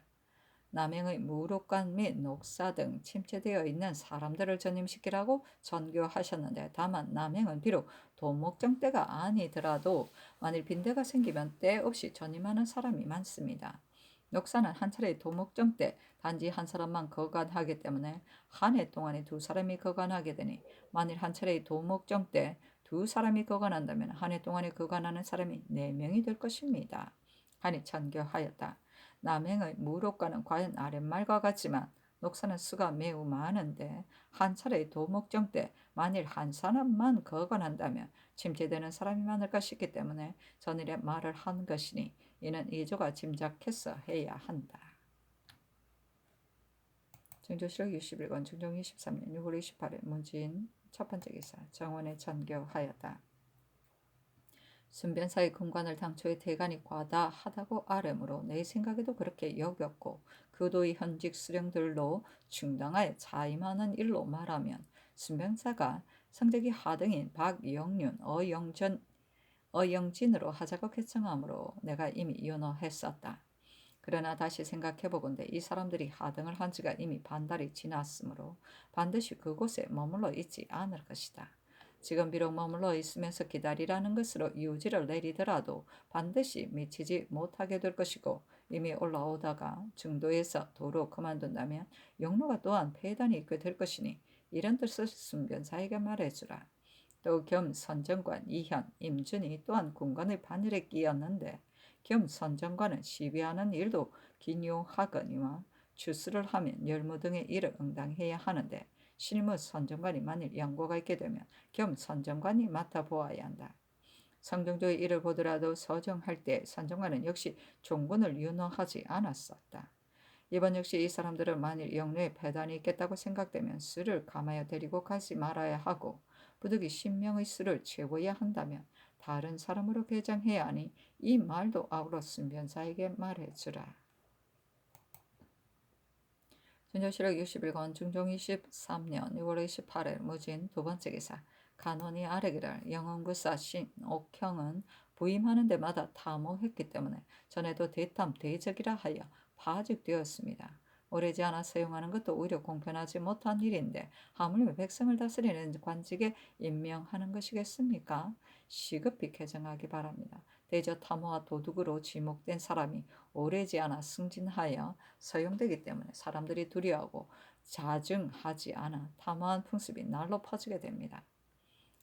남행의 무록관 및 녹사 등 침체되어 있는 사람들을 전임시키라고 전교하셨는데 다만 남행은 비록 도목정 때가 아니더라도 만일 빈대가 생기면 때 없이 전임하는 사람이 많습니다. 녹사는 한 차례 도목정 때 단지 한 사람만 거간하기 때문에 한 해 동안에 두 사람이 거간하게 되니 만일 한 차례 도목정 때 두 사람이 거간한다면 한 해 동안에 거간하는 사람이 4명이 될 것입니다. 하니 전교하였다. 남행의 무록과는 과연 아랫말과 같지만 녹사는 수가 매우 많은데 한 차례 도목정 때 만일 한 사람만 거건한다면 침체되는 사람이 많을까 싶기 때문에 전일에 말을 한 것이니 이는 이조가 짐작해서 해야 한다. 정조실록 61권 중종 23년 6월 28일 문진 첫 번째 기사 정원에 전교하였다. 순변사의 군관을 당초에 대간이 과다하다고 아뢰므로 내 생각에도 그렇게 여겼고 그도의 현직 수령들로 충당하여 자임하는 일로 말하면 순변사가 성적이 하등인 박영윤, 어영진으로 하자고 결정하므로 내가 이미 연호했었다. 그러나 다시 생각해보건대 이 사람들이 하등을 한 지가 이미 반달이 지났으므로 반드시 그곳에 머물러 있지 않을 것이다. 지금 비록 머물러 있으면서 기다리라는 것으로 유지를 내리더라도 반드시 미치지 못하게 될 것이고, 이미 올라오다가 중도에서 도로 그만둔다면 용로가 또한 폐단이 있게 될 것이니 이런 뜻을 순변사에게 말해주라. 또 겸 선정관 이현, 임준이 또한 군관의 반열에 끼었는데, 겸 선정관은 시비하는 일도 기묘하거니와 추수를 하면 열무 등의 일을 응당해야 하는데, 실무 선정관이 만일 연고가 있게 되면 겸 선정관이 맡아보아야 한다. 성종조의 일을 보더라도 서정할 때 선정관은 역시 종군을 윤호하지 않았었다. 이번 역시 이 사람들은 만일 영내에 배단이 있겠다고 생각되면 수를 감하여 데리고 가지 말아야 하고, 부득이 신명의 수를 채워야 한다면 다른 사람으로 개장해야 하니 이 말도 아우러 순변사에게 말해주라. 준조실록 61권 중종 23년 6월 28일 무진 두 번째 기사. 간원이 아래기를 영흥구사 신옥형은 부임하는 데마다 탐호했기 때문에 전에도 대탐 대적이라 하여 파직되었습니다. 오래지 않아 사용하는 것도 오히려 공편하지 못한 일인데 하물며 백성을 다스리는 관직에 임명하는 것이겠습니까? 시급히 개정하기 바랍니다. 대저 탐호와 도둑으로 지목된 사람이 오래지 않아 승진하여 서용되기 때문에 사람들이 두려워하고 자중하지 않아 탐호한 풍습이 날로 퍼지게 됩니다.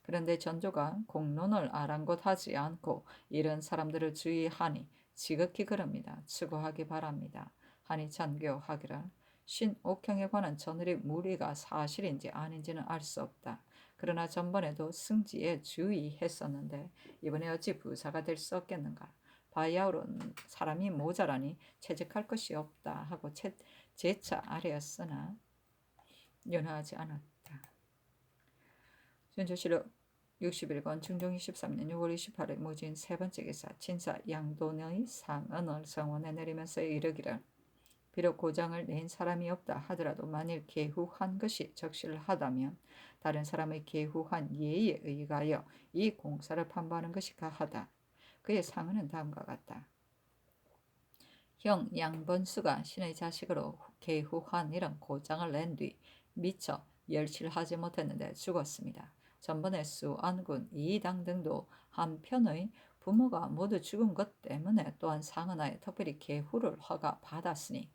그런데 전조가 공론을 아랑곳하지 않고 이런 사람들을 주의하니 지극히 그럽니다. 추구하기 바랍니다. 하니 전교하기를 신옥형에 관한 저늘의 무리가 사실인지 아닌지는 알 수 없다. 그러나 전번에도 승지에 주의했었는데 이번에 어찌 부사가 될 수 없겠는가. 바야흐로는 사람이 모자라니 채직할 것이 없다 하고 재차 아뢰었으나 연하지 않았다. 준조실록 61권 중종 23년 6월 28일 무진 세 번째 기사. 진사 양돈의 상언을 성원에 내리면서 이르기를 비록 고장을 낸 사람이 없다 하더라도 만일 계후한 것이 적실하다면 다른 사람의 계후한 예의에 의하여 이 공사를 판부하는 것이 가하다. 그의 상언은 다음과 같다. 형 양번수가 신의 자식으로 계후한 이런 고장을 낸 뒤 미처 열칠하지 못했는데 죽었습니다. 전번에 수안군 이당 등도 한편의 부모가 모두 죽은 것 때문에 또한 상은하에 특별히 계후를 허가 받았으니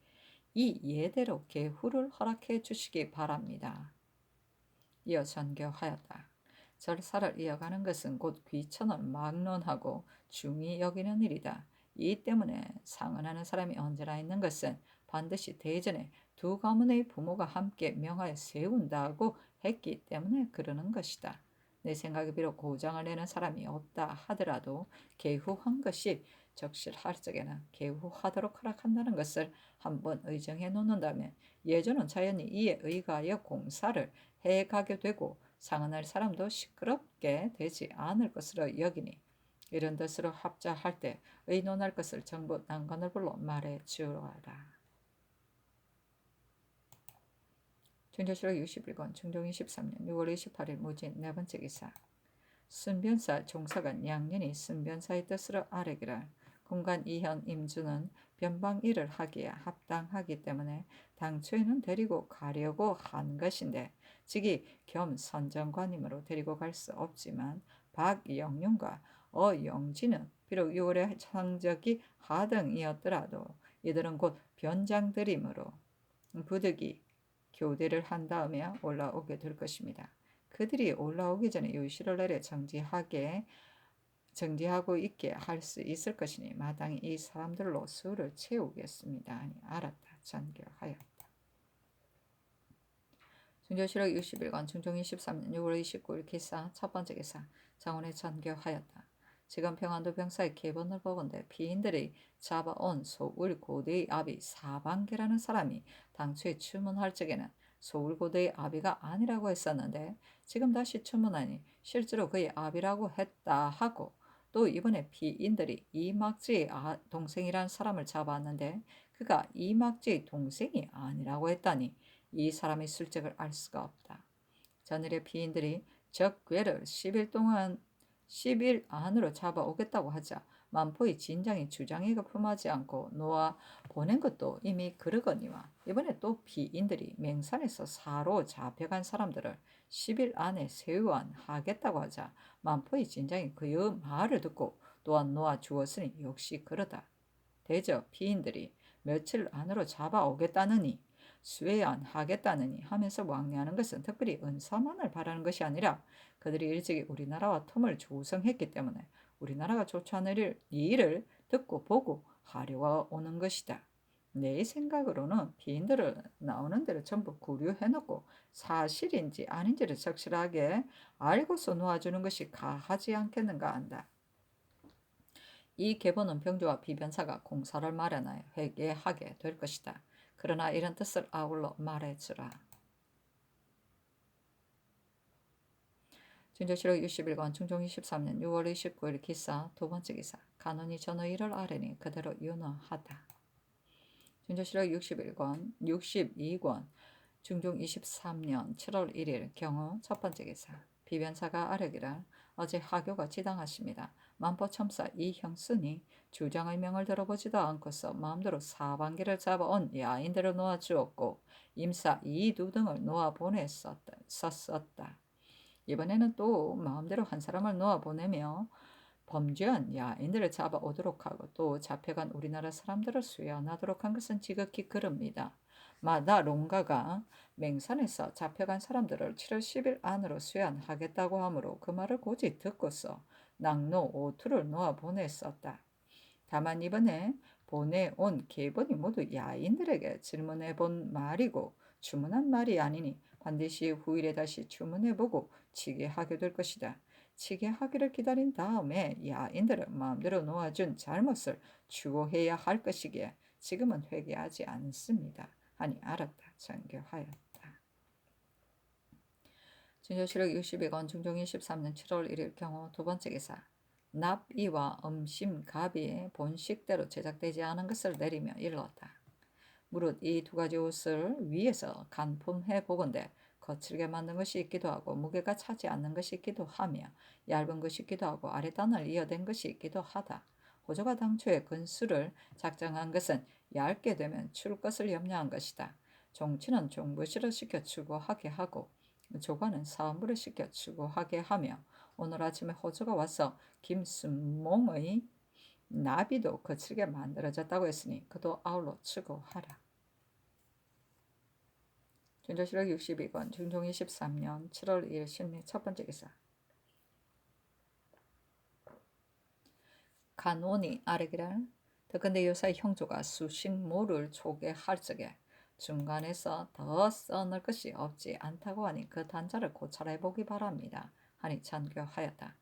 이 예대로 계후를 허락해 주시기 바랍니다. 이어 전교하였다. 절사를 이어가는 것은 곧 귀천을 막론하고 중히 여기는 일이다. 이 때문에 상언하는 사람이 언제나 있는 것은 반드시 대전에 두 가문의 부모가 함께 명하여 세운다고 했기 때문에 그러는 것이다. 내 생각에 비록 고장을 내는 사람이 없다 하더라도 계후한 것이 적실할 적에는 계후하도록 허락한다는 것을 한번 의정해 놓는다면 예전은 자연히 이에 의하여 공사를 해가게 되고 상언할 사람도 시끄럽게 되지 않을 것으로 여기니 이런 뜻으로 합자할 때 의논할 것을 정부 난관을 불러 말해 주어라. 중조실록 61권 중종 23년 6월 28일 무진 네 번째 기사. 순변사 종사관 양년이 순변사의 뜻으로 아뢰기를 공간 이현 임주는 변방 일을 하기에 합당하기 때문에 당초에는 데리고 가려고 한 것인데 즉이 겸 선정관임으로 데리고 갈 수 없지만 박영윤과 어영진은 비록 6월의 성적이 하등이었더라도 이들은 곧 변장들이므로 부득이 교대를 한 다음에 올라오게 될 것입니다. 그들이 올라오기 전에 유시를 내려 정지하고 있게 할 수 있을 것이니 마땅히 이 사람들로 수를 채우겠습니다. 아니 알았다. 전교하였다. 중조실록 61권 중종 23년 6월 29일 기사 첫 번째 기사. 장원에 전교하였다. 지금 평안도 병사의 계본을 보건대 피인들이 잡아온 소울고대의 아비 사방계라는 사람이 당초에 추문할 적에는 소울고대의 아비가 아니라고 했었는데 지금 다시 추문하니 실제로 그의 아비라고 했다 하고, 또 이번에 피인들이 이막지의 동생이라는 사람을 잡았는데 그가 이막지의 동생이 아니라고 했다니 이 사람의 술책을 알 수가 없다. 전일의 피인들이 적괴를 10일 안으로 잡아오겠다고 하자 만포의 진장이 주장이가 품하지 않고 놓아 보낸 것도 이미 그러거니와 이번에 또 피인들이 맹산에서 사로 잡혀간 사람들을 10일 안에 세우안하겠다고 하자 만포의 진장이 그의 말을 듣고 또한 놓아 주었으니 역시 그러다. 대저 피인들이 며칠 안으로 잡아오겠다느니 수혜안하겠다느니 하면서 왕래하는 것은 특별히 은사만을 바라는 것이 아니라 그들이 일찍이 우리나라와 틈을 조성했기 때문에 우리나라가 좋지 않을 이 일을 듣고 보고 하려고 오는 것이다. 내 생각으로는 피인들을 나오는 대로 전부 구류해놓고 사실인지 아닌지를 적실하게 알고서 놓아주는 것이 가하지 않겠는가 한다. 이 계보는 병조와 비변사가 공사를 마련하여 회개하게 될 것이다. 그러나 이런 뜻을 아울러 말해주라. 중조실록 61권 중종 23년 6월 29일 기사 두 번째 기사 간원이 전의를 아뢰니 그대로 윤허하다. 중조실록 62권 중종 23년 7월 1일 경우 첫 번째 기사 비변사가 아뢰기를 어제 하교가 지당하십니다. 만포첨사 이형순이 주장의 명을 들어보지도 않고서 마음대로 사방기를 잡아온 야인들을 놓아주었고 임사 이두 등을 놓아보냈었다. 이번에는 또 마음대로 한 사람을 놓아보내며 범죄한 야인들을 잡아오도록 하고 또 잡혀간 우리나라 사람들을 수연하도록 한 것은 지극히 그럽니다. 마다 롱가가 맹산에서 잡혀간 사람들을 7월 10일 안으로 수연하겠다고 하므로 그 말을 고지 듣고서 낙노 오투를 놓아 보냈었다. 다만 이번에 보내온 계본이 모두 야인들에게 질문해 본 말이고 주문한 말이 아니니 반드시 후일에 다시 주문해보고 치게하게 될 것이다. 치게하기를 기다린 다음에 야인들을 마음대로 놓아준 잘못을 추구해야 할 것이기에 지금은 회개하지 않습니다. 하니 알았다. 전교하였다. 중조실록 62권 중종 23년 7월 1일 경우 두 번째 기사 납이와 음심갑이 본식대로 제작되지 않은 것을 내리며 일렀다. 무릇 이 두 가지 옷을 위에서 간품해 보건대 거칠게 만든 것이 있기도 하고 무게가 차지 않는 것이 있기도 하며 얇은 것이 있기도 하고 아래단을 이어댄 것이 있기도 하다. 호조가 당초에 근수를 작정한 것은 얇게 되면 출 것을 염려한 것이다. 종치는 종부시를 시켜 추구하게 하고 조관은 사음부를 시켜 추구하게 하며 오늘 아침에 호조가 와서 김순몽의 나비도 거칠게 만들어졌다고 했으니 그도 아울러 추구하라. 중조실록 62권 중종 23년 7월 2일 신미 첫 번째 기사 간원이 아뢰기를 더근대 요사의 형조가 수식모를 초계할 적에 중간에서 더 써낼 것이 없지 않다고 하니 그 단자를 고찰해 보기 바랍니다. 하니 찬교하였다.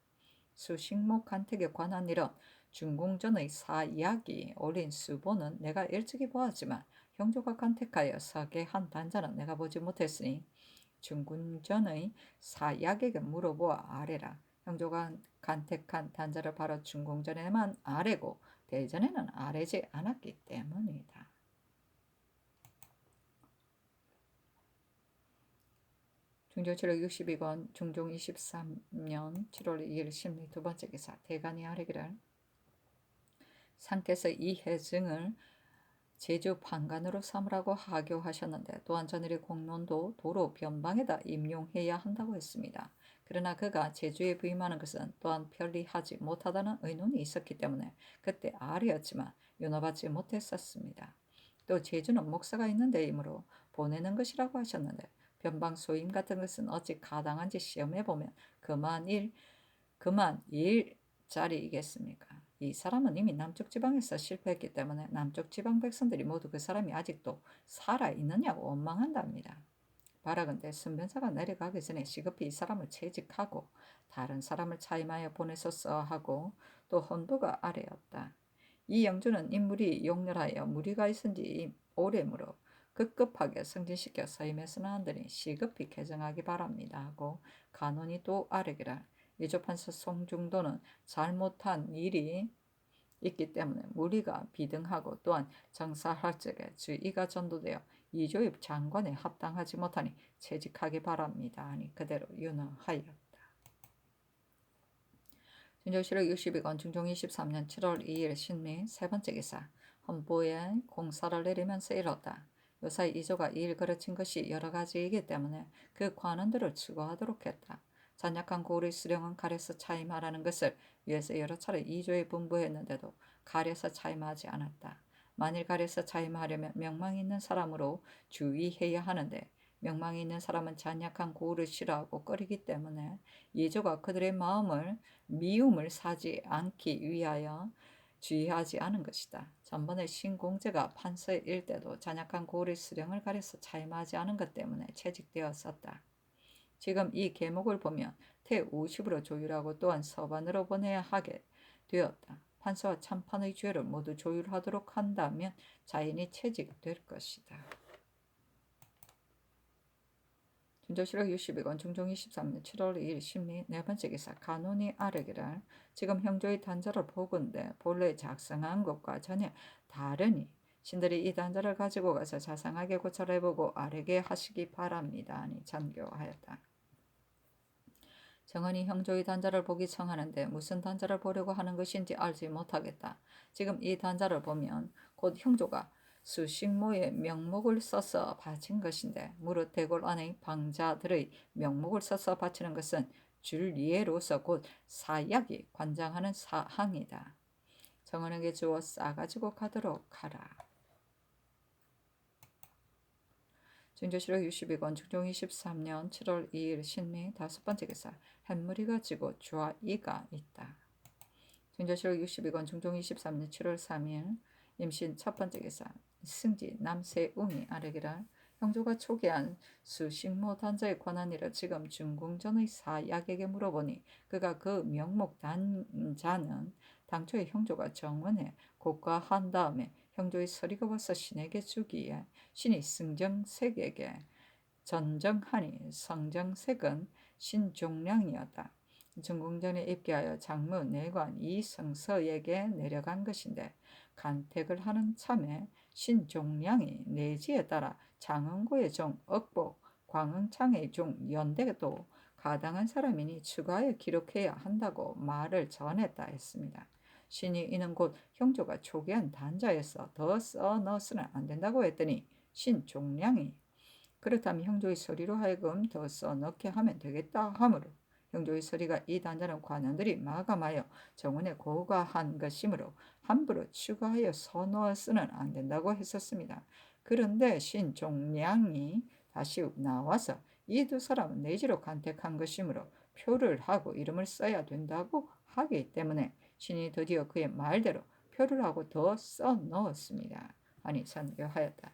수식모 간택에 관한 일은 중궁전의 사이야기 올린 수보는 내가 일찍이 보았지만 형조가 간택하여 서계한 단자는 내가 보지 못했으니 중궁전의 사이야기에게 물어보아 아뢰라. 형조가 간택한 단자를 바로 중궁전에만 아뢰고 대전에는 아뢰지 않았기 때문이다. 중조실록 62권 중종 23년 7월 2일 심리 두 번째 기사 대간이 아뢰기를 상께서 이 해증을 제주 판관으로 삼으라고 하교하셨는데 또한 전일의 공론도 도로 변방에다 임용해야 한다고 했습니다. 그러나 그가 제주에 부임하는 것은 또한 편리하지 못하다는 의논이 있었기 때문에 그때 아뢰었지만 윤허받지 못했었습니다. 또 제주는 목사가 있는 데이므로 보내는 것이라고 하셨는데 변방 소임 같은 것은 어찌 가당한지 시험해보면 그만 일자리이겠습니까? 이 사람은 이미 남쪽 지방에서 실패했기 때문에 남쪽 지방 백성들이 모두 그 사람이 아직도 살아있느냐고 원망한답니다. 바라건대 순변사가 내려가기 전에 시급히 이 사람을 채직하고 다른 사람을 차임하여 보내소서 하고 또 헌부가 아뢰었다. 이 영주는 인물이 용렬하여 무리가 있은지 오래므로 급급하게 승진시켜 서임해서는 안되니 시급히 개정하기 바랍니다 하고 간원이 또 아뢰기를 위조판서 송중도는 잘못한 일이 있기 때문에 무리가 비등하고 또한 정사할 적에 주의가 전도되어 이조입 장관에 합당하지 못하니 채직하기 바랍니다 하니 그대로 윤허하였다. 진조실록 62권 중종 23년 7월 2일 신미 세 번째 기사. 헌보에 공사를 내리면서 이뤘다. 요사이 이조가 이 일 거르친 것이 여러 가지이기 때문에 그 관원들을 추구하도록 했다. 잔약한 고을의 수령은 가려서 차임하라는 것을 위해서 여러 차례 이조에 분부했는데도 가려서 차임하지 않았다. 만일 가려서 차임하려면 명망이 있는 사람으로 주의해야 하는데 명망이 있는 사람은 잔약한 고을을 싫어하고 꺼리기 때문에 이조가 그들의 마음을 미움을 사지 않기 위하여 주의하지 않은 것이다. 전번에 신공제가 판서에 일 때도 잔약한 고을의 수령을 가려서 차임하지 않은 것 때문에 채직되었었다. 지금 이 계목을 보면 태50으로 조율하고 또한 서반으로 보내야 하게 되었다. 판서와 참판의 죄를 모두 조율하도록 한다면 자인이 채직될 것이다. 진조실록 62권 중종 23년 7월 2일 신미 네 번째 기사. 간운이 아뢰기를 지금 형조의 단자를 보건대 본래 작성한 것과 전혀 다르니 신들이 이 단자를 가지고 가서 자상하게 고찰해보고 아뢰게 하시기 바랍니다. 아니 전교하였다. 정은이 형조의 단자를 보기 청하는데 무슨 단자를 보려고 하는 것인지 알지 못하겠다. 지금 이 단자를 보면 곧 형조가 수식모의 명목을 써서 바친 것인데 무릇 대궐 안의 방자들의 명목을 써서 바치는 것은 줄리에로서 곧 사약이 관장하는 사항이다. 정은에게 주어 싸가지고 가도록 하라. 진조실록 62권 중종 23년 7월 2일 신미 다섯 번째 기사. 햇무리가 지고 좌이가 있다. 진조실록 62권 중종 23년 7월 3일 임신 첫 번째 기사. 승지 남세웅이 아뢰기를 형조가 초기한 수식모 단자에 관한 일을 지금 중궁전의 사약에게 물어보니 그가 그 명목 단자는 당초에 형조가 정원에 고가한 다음에 형조의 서리가 와서 신에게 주기에 신이 승정색에게 전정하니 성정색은 신종량이었다. 중궁전에 입기하여 장무 내관 이성서에게 내려간 것인데 간택을 하는 참에 신종량이 내지에 따라 장흥고의 종 억복, 광흥창의 종 연대도 가당한 사람이니 추가하여 기록해야 한다고 말을 전했다 했습니다. 신이 이는 곧 형조가 초기한 단자에서 더 써넣어서는 안 된다고 했더니 신종량이 그렇다면 형조의 서리로 하여금 더 써넣게 하면 되겠다 하므로 형조의 서리가 이 단자는 관원들이 마감하여 정원에 고가한 것이므로 함부로 추가하여 써넣어서는 안 된다고 했었습니다. 그런데 신종량이 다시 나와서 이 두 사람은 내지로 간택한 것이므로 표를 하고 이름을 써야 된다고 하기 때문에 신이 드디어 그의 말대로 표를 하고 더 써넣었습니다. 아니 선교하였다.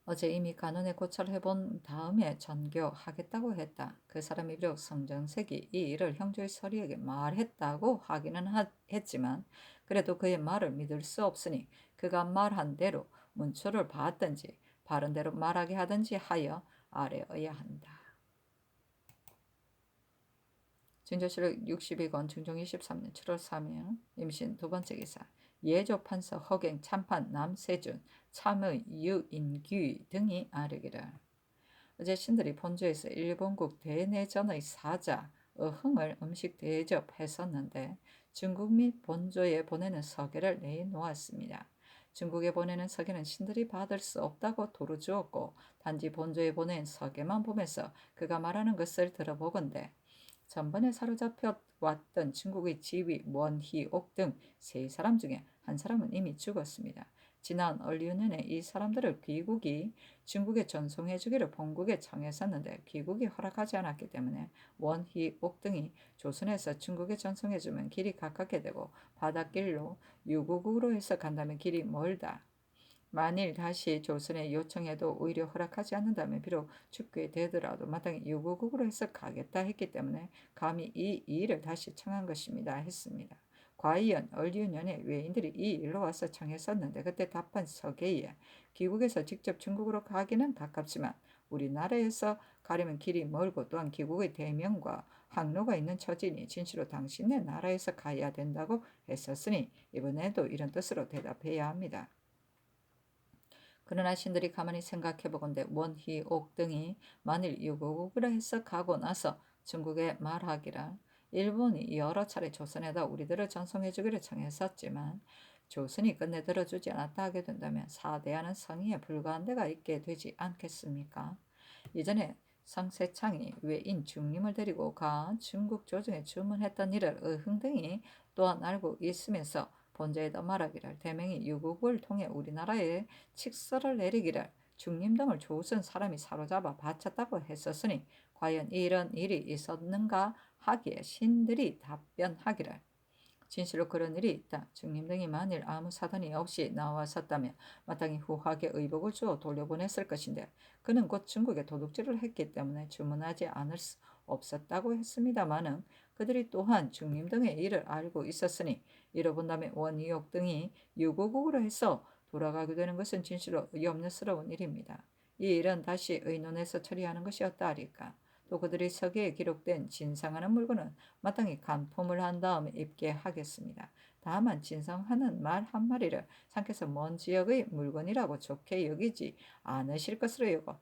어제 이미 간언에 고찰해본 다음에 전교하겠다고 했다. 그 사람이 비록 성정색이 이 일을 형조의 서리에게 말했다고 하기는 했지만 그래도 그의 말을 믿을 수 없으니 그가 말한 대로 문초를 받든지 바른 대로 말하게 하든지 하여 아뢰어야 한다. 진조실록 62권 중종 23년 7월 3일 임신 두 번째 기사. 예조 판서 허갱 참판 남세준 참의 유인규 등이 아뢰기를 어제 신들이 본조에서 일본국 대내전의 사자 어흥을 음식 대접했었는데 중국 및 본조에 보내는 서계를 내놓았습니다. 중국에 보내는 서계는 신들이 받을 수 없다고 도로 주었고 단지 본조에 보낸 서계만 보면서 그가 말하는 것을 들어보건대 전번에 사로잡혀 왔던 중국의 지휘 원희옥 등 세 사람 중에 한 사람은 이미 죽었습니다. 지난 얼류년에 이 사람들을 귀국이 중국에 전송해 주기를 본국에 청했었는데 귀국이 허락하지 않았기 때문에 원희옥 등이 조선에서 중국에 전송해 주면 길이 가깝게 되고 바닷길로 유구국으로 해서 간다면 길이 멀다. 만일 다시 조선에 요청해도 오히려 허락하지 않는다면 비록 죽게 되더라도 마땅히 유구국으로 해서 가겠다 했기 때문에 감히 이 일을 다시 청한 것입니다 했습니다. 과이연 얼류년에 외인들이 이 일로 와서 청했었는데 그때 답한 서계에 귀국에서 직접 중국으로 가기는 가깝지만 우리나라에서 가려면 길이 멀고 또한 귀국의 대명과 항로가 있는 처지니 진시로 당신네 나라에서 가야 된다고 했었으니 이번에도 이런 뜻으로 대답해야 합니다. 그러나 신들이 가만히 생각해보건대 원희옥 등이 만일 유구국으로 해서 가고 나서 중국에 말하기를 일본이 여러 차례 조선에다 우리들을 전송해주기를 청했었지만 조선이 끝내 들어주지 않았다 하게 된다면 사대하는 성의에 불과한 데가 있게 되지 않겠습니까? 이전에 성세창이 외인 중림을 데리고 가 중국 조정에 주문했던 일을 의흥등이 또한 알고 있으면서 본자에다 말하기를 대명이 유국을 통해 우리나라에 칙서를 내리기를 중림 등을 조선 사람이 사로잡아 바쳤다고 했었으니 과연 이런 일이 있었는가 하기에 신들이 답변하기를 진실로 그런 일이 있다. 중림 등이 만일 아무 사단이 없이 나왔었다면 마땅히 후하게 의복을 주어 돌려보냈을 것인데 그는 곧 중국에 도둑질을 했기 때문에 주문하지 않을 수 없었다고 했습니다마는 그들이 또한 중림 등의 일을 알고 있었으니 이로 본다면 원희옥 등이 유고국으로 해서 돌아가게 되는 것은 진실로 염려스러운 일입니다. 이 일은 다시 의논해서 처리하는 것이었다 하리까. 또 그들이 서기에 기록된 진상하는 물건은 마땅히 간폼을 한 다음에 입게 하겠습니다. 다만 진상하는 말 한마리를 상께서 먼 지역의 물건이라고 좋게 여기지 않으실 것으로 여겨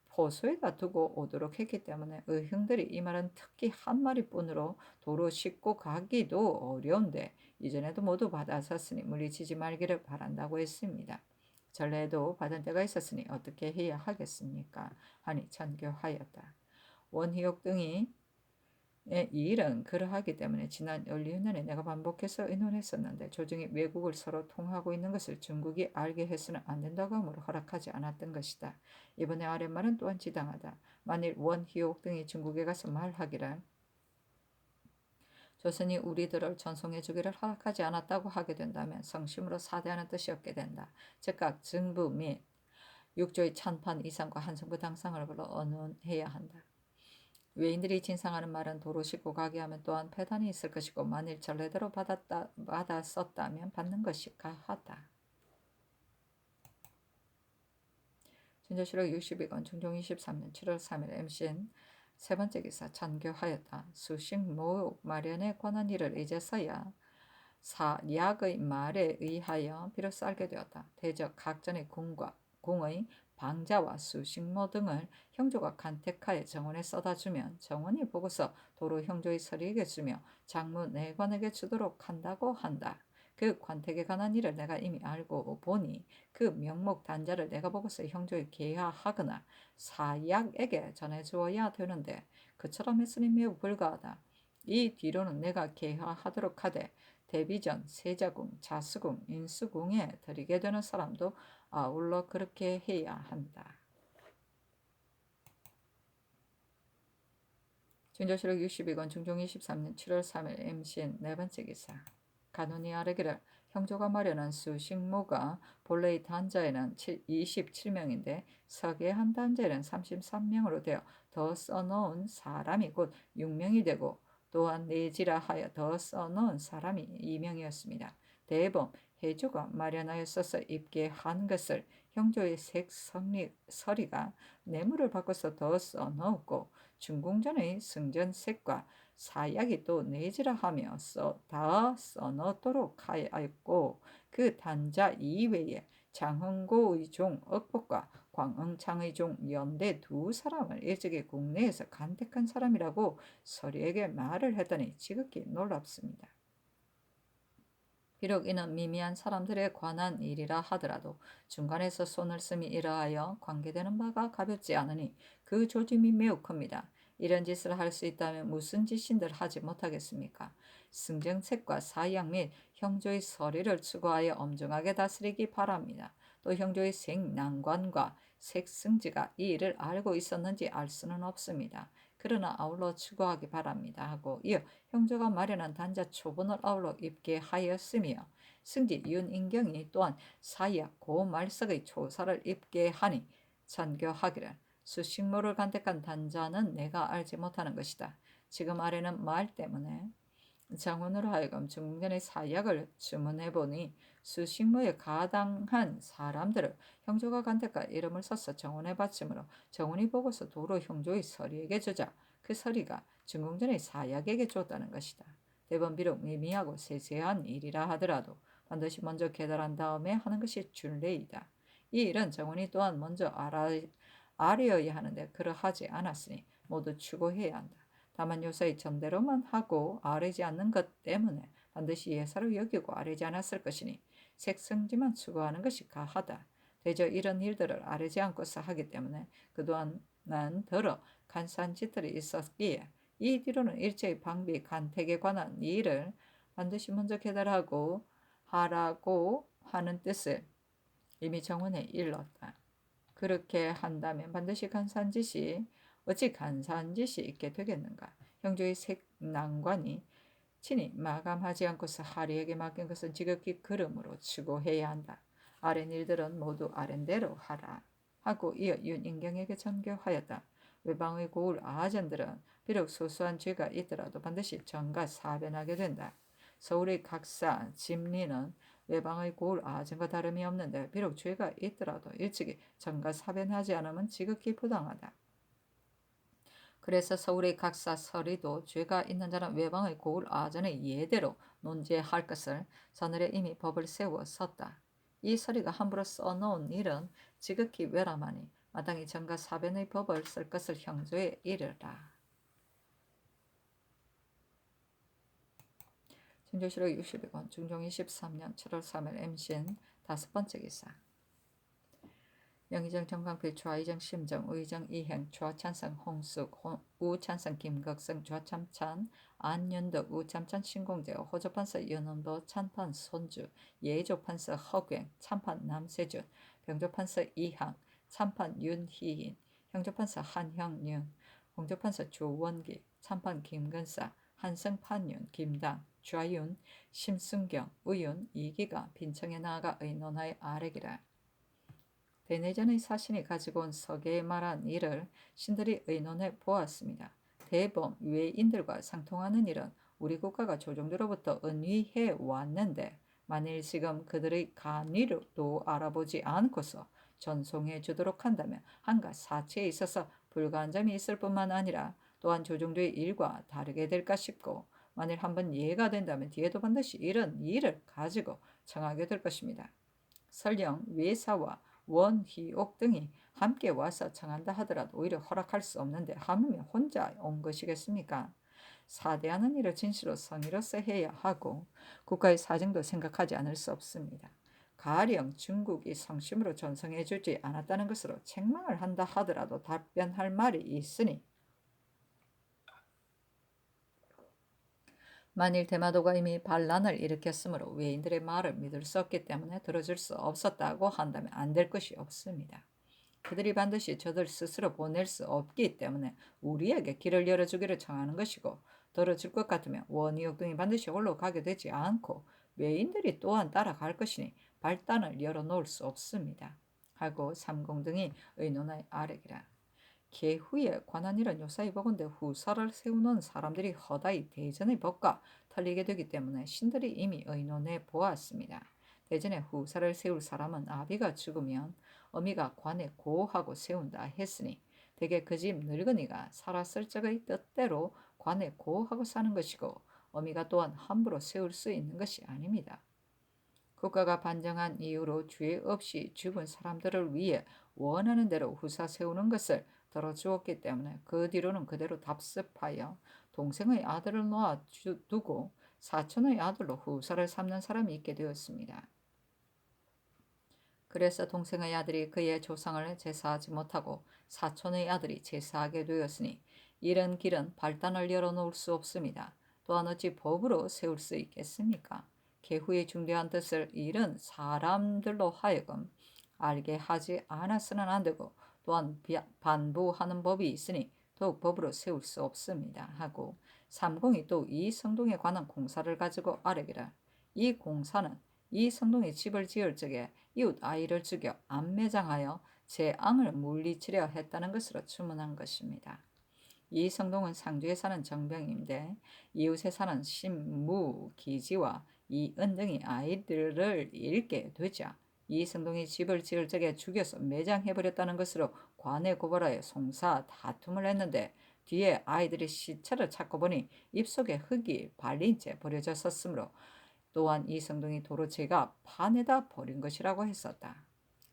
포소에다 두고 오도록 했기 때문에 의형들이 이 말은 특히 한 마리뿐으로 도로 싣고 가기도 어려운데 이전에도 모두 받았었으니 물리치지 말기를 바란다고 했습니다. 전례에도 받은 때가 있었으니 어떻게 해야 하겠습니까? 하니 전교하였다. 원희옥 등이 이 일은 그러하기 때문에 지난 연리년에 내가 반복해서 의논했었는데 조정이 외국을 서로 통하고 있는 것을 중국이 알게 해서는 안 된다고 하므로 허락하지 않았던 것이다. 이번에 아랫말은 또한 지당하다. 만일 원희옥 등이 중국에 가서 말하기를 조선이 우리들을 전송해 주기를 허락하지 않았다고 하게 된다면 성심으로 사대하는 뜻이 없게 된다. 즉각 증부 및 육조의 찬판 이상과 한성부 당상을 불러 언론해야 한다. 외인들이 진상하는 말은 도로 싣고 가게 하면 또한 폐단이 있을 것이고 만일 전례대로 받았었다면 받는 것이 가하다. 진조실록 62권 중종 23년 7월 3일 MCN 세 번째 기사 전교하였다. 수식 모욕 마련에 관한 일을 이제서야 사약의 말에 의하여 비로소 알게 되었다. 대적 각전의 공의 방자와 수식모 등을 형조가 간택하여 정원에 써다주면 정원이 보고서 도로 형조의 서리에게 주며 장무 내관에게 주도록 한다고 한다. 그 관택에 관한 일을 내가 이미 알고 보니 그 명목 단자를 내가 보고서 형조에 계하하거나 사약에게 전해주어야 되는데 그처럼 했으니 매우 불가하다. 이 뒤로는 내가 계하하도록 하되 대비전, 세자궁, 자수궁, 인수궁에 드리게 되는 사람도 아울러 그렇게 해야 한다. 진조실록 62권 중종 23년 7월 3일 MCN 네 번째 기사 간운이 아르기를 형조가 마련한 수식모가 본래의 단자에는 27명인데 서계 한 단자에는 33명으로 되어 더 써놓은 사람이 곧 6명이 되고 또한 내지라 하여 더 써놓은 사람이 2명이었습니다. 대범 해조가 마련하였어서 입게 한 것을 형조의 색 서리가 뇌물을 바꿔서 더 써넣었고 중궁전의 승전색과 사약이 또 내지라 하며 다 써넣도록 하였고 그 단자 이외에 장흥고의 종 억복과 광흥창의 종 연대 두 사람을 일찍이 국내에서 간택한 사람이라고 서리에게 말을 했더니 지극히 놀랍습니다. 비록 이는 미미한 사람들에 관한 일이라 하더라도 중간에서 손을 씀이 이러하여 관계되는 바가 가볍지 않으니 그 조짐이 매우 큽니다. 이런 짓을 할 수 있다면 무슨 짓인들 하지 못하겠습니까? 승정책과 사양 및 형조의 서리를 추구하여 엄중하게 다스리기 바랍니다. 또 형조의 색난관과 색승지가 이 일을 알고 있었는지 알 수는 없습니다. 그러나 아울러 추구하기 바랍니다 하고 이어 형조가 마련한 단자 초본을 아울러 입게 하였으며 승지 윤인경이 또한 사약 고말석의 초사를 입게 하니 전교하기를 수식모를 간택한 단자는 내가 알지 못하는 것이다. 지금 아래는 말 때문에 장훈으로 하여금 중전의 사약을 주문해보니 수식모에 가당한 사람들을 형조가 간택과 이름을 써서 정원에 바치므로 정원이 보고서 도로 형조의 서리에게 주자 그 서리가 중궁전의 사약에게 줬다는 것이다. 대번 비록 미미하고 세세한 일이라 하더라도 반드시 먼저 계달한 다음에 하는 것이 준례이다. 이 일은 정원이 또한 먼저 알아야 하는데 그러하지 않았으니 모두 추구해야 한다. 다만 요사의 전대로만 하고 아뢰지 않는 것 때문에 반드시 예사로 여기고 아뢰지 않았을 것이니 색성지만 추구하는 것이 가하다. 대저 이런 일들을 아뢰지 않고서 하기 때문에 그동안 더러 간사한 짓들이 있었기에 이 뒤로는 일제히 방비 간택에 관한 일을 반드시 먼저 계달하고 하라고 하는 뜻을 이미 정원에 일렀다. 그렇게 한다면 반드시 간사한 짓이 어찌 간사한 짓이 있게 되겠는가. 형조의 색난관이 친히 마감하지 않고서 하리에게 맡긴 것은 지극히 그름으로 추구해야 한다. 아랫 일들은 모두 아랫대로 하라 하고 이어 윤인경에게 전교하였다. 외방의 고을 아전들은 비록 소소한 죄가 있더라도 반드시 전가사변하게 된다. 서울의 각사 집리는 외방의 고을 아전과 다름이 없는데 비록 죄가 있더라도 일찍이 전가사변하지 않으면 지극히 부당하다. 그래서 서울의 각사 서리도 죄가 있는 자는 외방의 고을 아전의 예대로 논죄할 것을 서늘에 이미 법을 세워 썼다. 이 서리가 함부로 써놓은 일은 지극히 외람하니 마땅히 전가사변의 법을 쓸 것을 형조에 이르라. 진조실록 62권 중종 23년 7월 3일 MCN 5번째 기사. 영의정 정광필 좌의정 심정 의정 이행 좌찬성 홍숙 우찬성 김극성 좌참찬 안윤덕 우참찬 신공재 호조판서 윤원도 찬판 손주 예조판서 허괴 참판 남세준 병조판서 이항 참판 윤희인 형조판서 한형윤 공조판서 조원기 참판 김근사 한성판윤 김당 좌윤 심순경 의윤 이기가 빈청에 나아가 의논하여 아래기라. 대내전의 사신이 가지고 온 서계에 말한 일을 신들이 의논해 보았습니다. 대범 외인들과 상통하는 일은 우리 국가가 조정들로부터 은위해 왔는데 만일 지금 그들의 간위도 알아보지 않고서 전송해 주도록 한다면 한가 사치에 있어서 불가한 점이 있을 뿐만 아니라 또한 조정도의 일과 다르게 될까 싶고 만일 한번 이해가 된다면 뒤에도 반드시 이런 일을 가지고 청하게 될 것입니다. 설령 외사와 원희옥 등이 함께 와서 청한다 하더라도 오히려 허락할 수 없는데 하물며 혼자 온 것이겠습니까? 사대하는 일을 진실로 성의로서 해야 하고 국가의 사정도 생각하지 않을 수 없습니다. 가령 중국이 성심으로 전송해주지 않았다는 것으로 책망을 한다 하더라도 답변할 말이 있으니 만일 대마도가 이미 반란을 일으켰으므로 외인들의 말을 믿을 수 없기 때문에 들어줄 수 없었다고 한다면 안 될 것이 없습니다. 그들이 반드시 저들 스스로 보낼 수 없기 때문에 우리에게 길을 열어주기를 청하는 것이고 들어줄 것 같으면 원희옥 등이 반드시 홀로 가게 되지 않고 외인들이 또한 따라갈 것이니 발단을 열어놓을 수 없습니다. 하고 삼공 등이 의논하여 아뢰기라. 개후에 관한 일은 요사이 보건대 후사를 세우는 사람들이 허다히 대전의 법과 틀리게 되기 때문에 신들이 이미 의논해 보았습니다. 대전에 후사를 세울 사람은 아비가 죽으면 어미가 관에 고하고 세운다 했으니 대개 그 집 늙은이가 살았을 적의 뜻대로 관에 고하고 사는 것이고 어미가 또한 함부로 세울 수 있는 것이 아닙니다. 국가가 반정한 이후로 죄 없이 죽은 사람들을 위해 원하는 대로 후사 세우는 것을 들어주었기 때문에 그 뒤로는 그대로 답습하여 동생의 아들을 놓아두고 사촌의 아들로 후사를 삼는 사람이 있게 되었습니다. 그래서 동생의 아들이 그의 조상을 제사하지 못하고 사촌의 아들이 제사하게 되었으니 이런 길은 발단을 열어놓을 수 없습니다. 또한 어찌 법으로 세울 수 있겠습니까? 개후의 중대한 뜻을 잃은 사람들로 하여금 알게 하지 않았으는 안 되고 또한 반부하는 법이 있으니 더욱 법으로 세울 수 없습니다. 하고 삼공이 또 이 성동에 관한 공사를 가지고 아뢰기라. 이 공사는 이 성동에 집을 지을 적에 이웃 아이를 죽여 암매장하여 재앙을 물리치려 했다는 것으로 추문한 것입니다. 이 성동은 상주에 사는 정병인데 이웃에 사는 신무, 기지와 이은 등이 아이들을 잃게 되자 이 성동이 집을 지을 적에 죽여서 매장해버렸다는 것으로 관에 고발하여 송사 다툼을 했는데 뒤에 아이들이 시체를 찾고 보니 입속에 흙이 발린 채 버려졌었으므로 또한 이 성동이 도로 제가 판에다 버린 것이라고 했었다.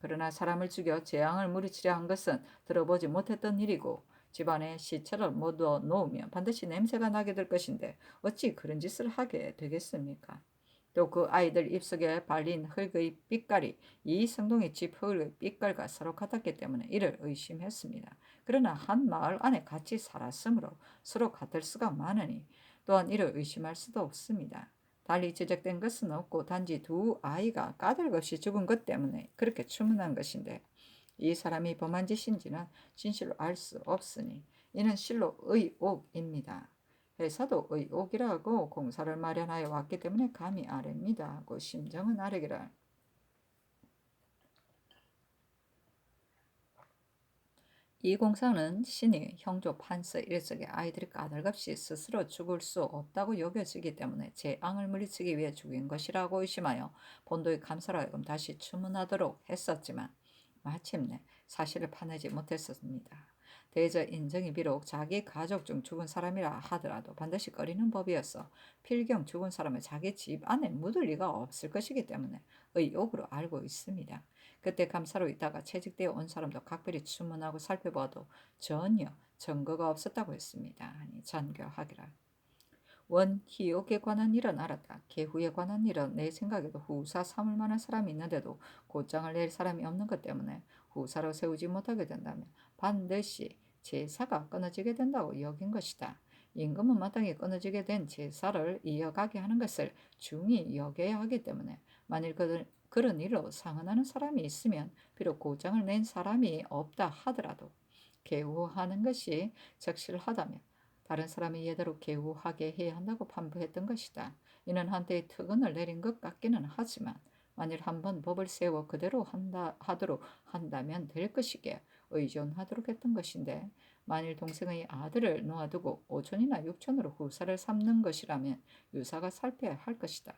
그러나 사람을 죽여 재앙을 물리치려 한 것은 들어보지 못했던 일이고 집안에 시체를 묻어 놓으면 반드시 냄새가 나게 될 것인데 어찌 그런 짓을 하게 되겠습니까? 또 그 아이들 입속에 발린 흙의 빛깔이 이 성동의 집 흙의 빛깔과 서로 같았기 때문에 이를 의심했습니다. 그러나 한 마을 안에 같이 살았으므로 서로 같을 수가 많으니 또한 이를 의심할 수도 없습니다. 달리 지적된 것은 없고 단지 두 아이가 까닭없이 죽은 것 때문에 그렇게 추문한 것인데 이 사람이 범한 짓인지는 진실로 알 수 없으니 이는 실로 의혹입니다. 회사도 의혹이라고 공사를 마련하여 왔기 때문에 감히 아뢰입니다 하고 심정은 아뢰기를 이 공사는 신이 형조 판서 일석의 아이들이 까닭없이 스스로 죽을 수 없다고 여겨지기 때문에 재앙을 물리치기 위해 죽인 것이라고 의심하여 본도의 감사로 하여금 다시 추문하도록 했었지만 마침내 사실을 파내지 못했습니다. 대저 인정이 비록 자기 가족 중 죽은 사람이라 하더라도 반드시 꺼리는 법이어서 필경 죽은 사람을 자기 집 안에 묻을 리가 없을 것이기 때문에 의혹으로 알고 있습니다. 그때 감사로 있다가 채직되어 온 사람도 각별히 추문하고 살펴봐도 전혀 증거가 없었다고 했습니다. 아니 잔교하기라. 원 희옥에 관한 일은 알았다. 계후에 관한 일은 내 생각에도 후사 삼을 만한 사람이 있는데도 곧장을 낼 사람이 없는 것 때문에 후사로 세우지 못하게 된다면 반드시 제사가 끊어지게 된다고 여긴 것이다. 임금은 마땅히 끊어지게 된 제사를 이어가게 하는 것을 중히 여겨야 하기 때문에 만일 그런 일로 상언하는 사람이 있으면 비록 고장을 낸 사람이 없다 하더라도 계후하는 것이 적실하다면 다른 사람이 예대로 계우하게 해야 한다고 판부했던 것이다. 이는 한때의 특언을 내린 것 같기는 하지만 만일 한번 법을 세워 그대로 하도록 한다면 될 것이기에 의존하도록 했던 것인데 만일 동생의 아들을 놓아두고 5촌이나 6촌으로 후사를 삼는 것이라면 유사가 살펴야 할 것이다.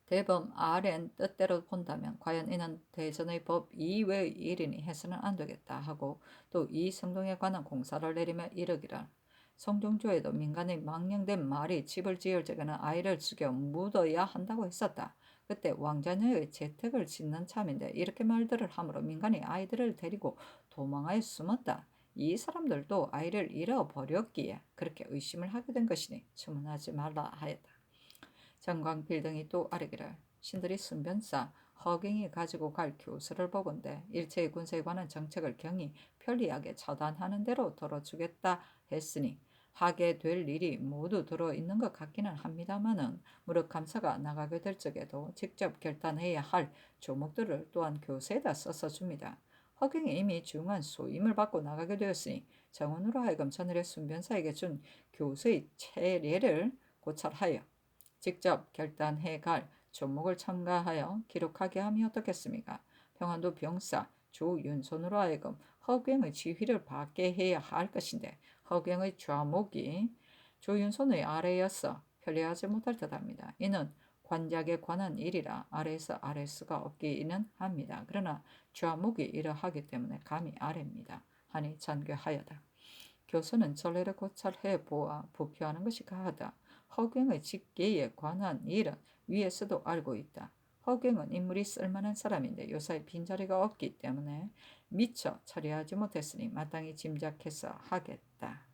대범 아렌 뜻대로 본다면 과연 이는 대전의 법 이외의 일이니 해서는 안 되겠다 하고 또 이 성동에 관한 공사를 내리며 이르기를 성종조에도 민간의 망령된 말이 집을 지을 적에는 아이를 죽여 묻어야 한다고 했었다. 그때 왕자녀의 재택을 짓는 참인데 이렇게 말들을 함으로 민간이 아이들을 데리고 도망하여 숨었다. 이 사람들도 아이를 잃어버렸기에 그렇게 의심을 하게 된 것이니 추문하지 말라 하였다. 정광필 등이 또 아뢰기를 신들이 순변사 허경이 가지고 갈 교수를 보건대 일체의 군사에 관한 정책을 경히 편리하게 처단하는 대로 들어주겠다 했으니 하게 될 일이 모두 들어있는 것 같기는 합니다마는 무릇 감사가 나가게 될 적에도 직접 결단해야 할 조목들을 또한 교수에다 써서 줍니다. 허경이 이미 중한 소임을 받고 나가게 되었으니 정원으로 하여금 전일의 순변사에게 준 교수의 체례를 고찰하여 직접 결단해 갈 조목을 첨가하여 기록하게 함이 어떻겠습니까? 평안도 병사 조윤손으로 하여금 허경의 지휘를 받게 해야 할 것인데 허경의 좌목이 조윤손의 아래여서 편리하지 못할 듯합니다. 이는 관작에 관한 일이라 아래에서 아랠 수가 없기는 합니다. 그러나 좌목이 이러하기 때문에 감히 아래입니다. 하니 잔괴하여다. 교수는 전례를 고찰해 보아 부표하는 것이 가하다. 허경의 직계에 관한 일은 위에서도 알고 있다. 허경은 인물이 쓸만한 사람인데 요사이 빈자리가 없기 때문에 미처 처리하지 못했으니 마땅히 짐작해서 하겠다.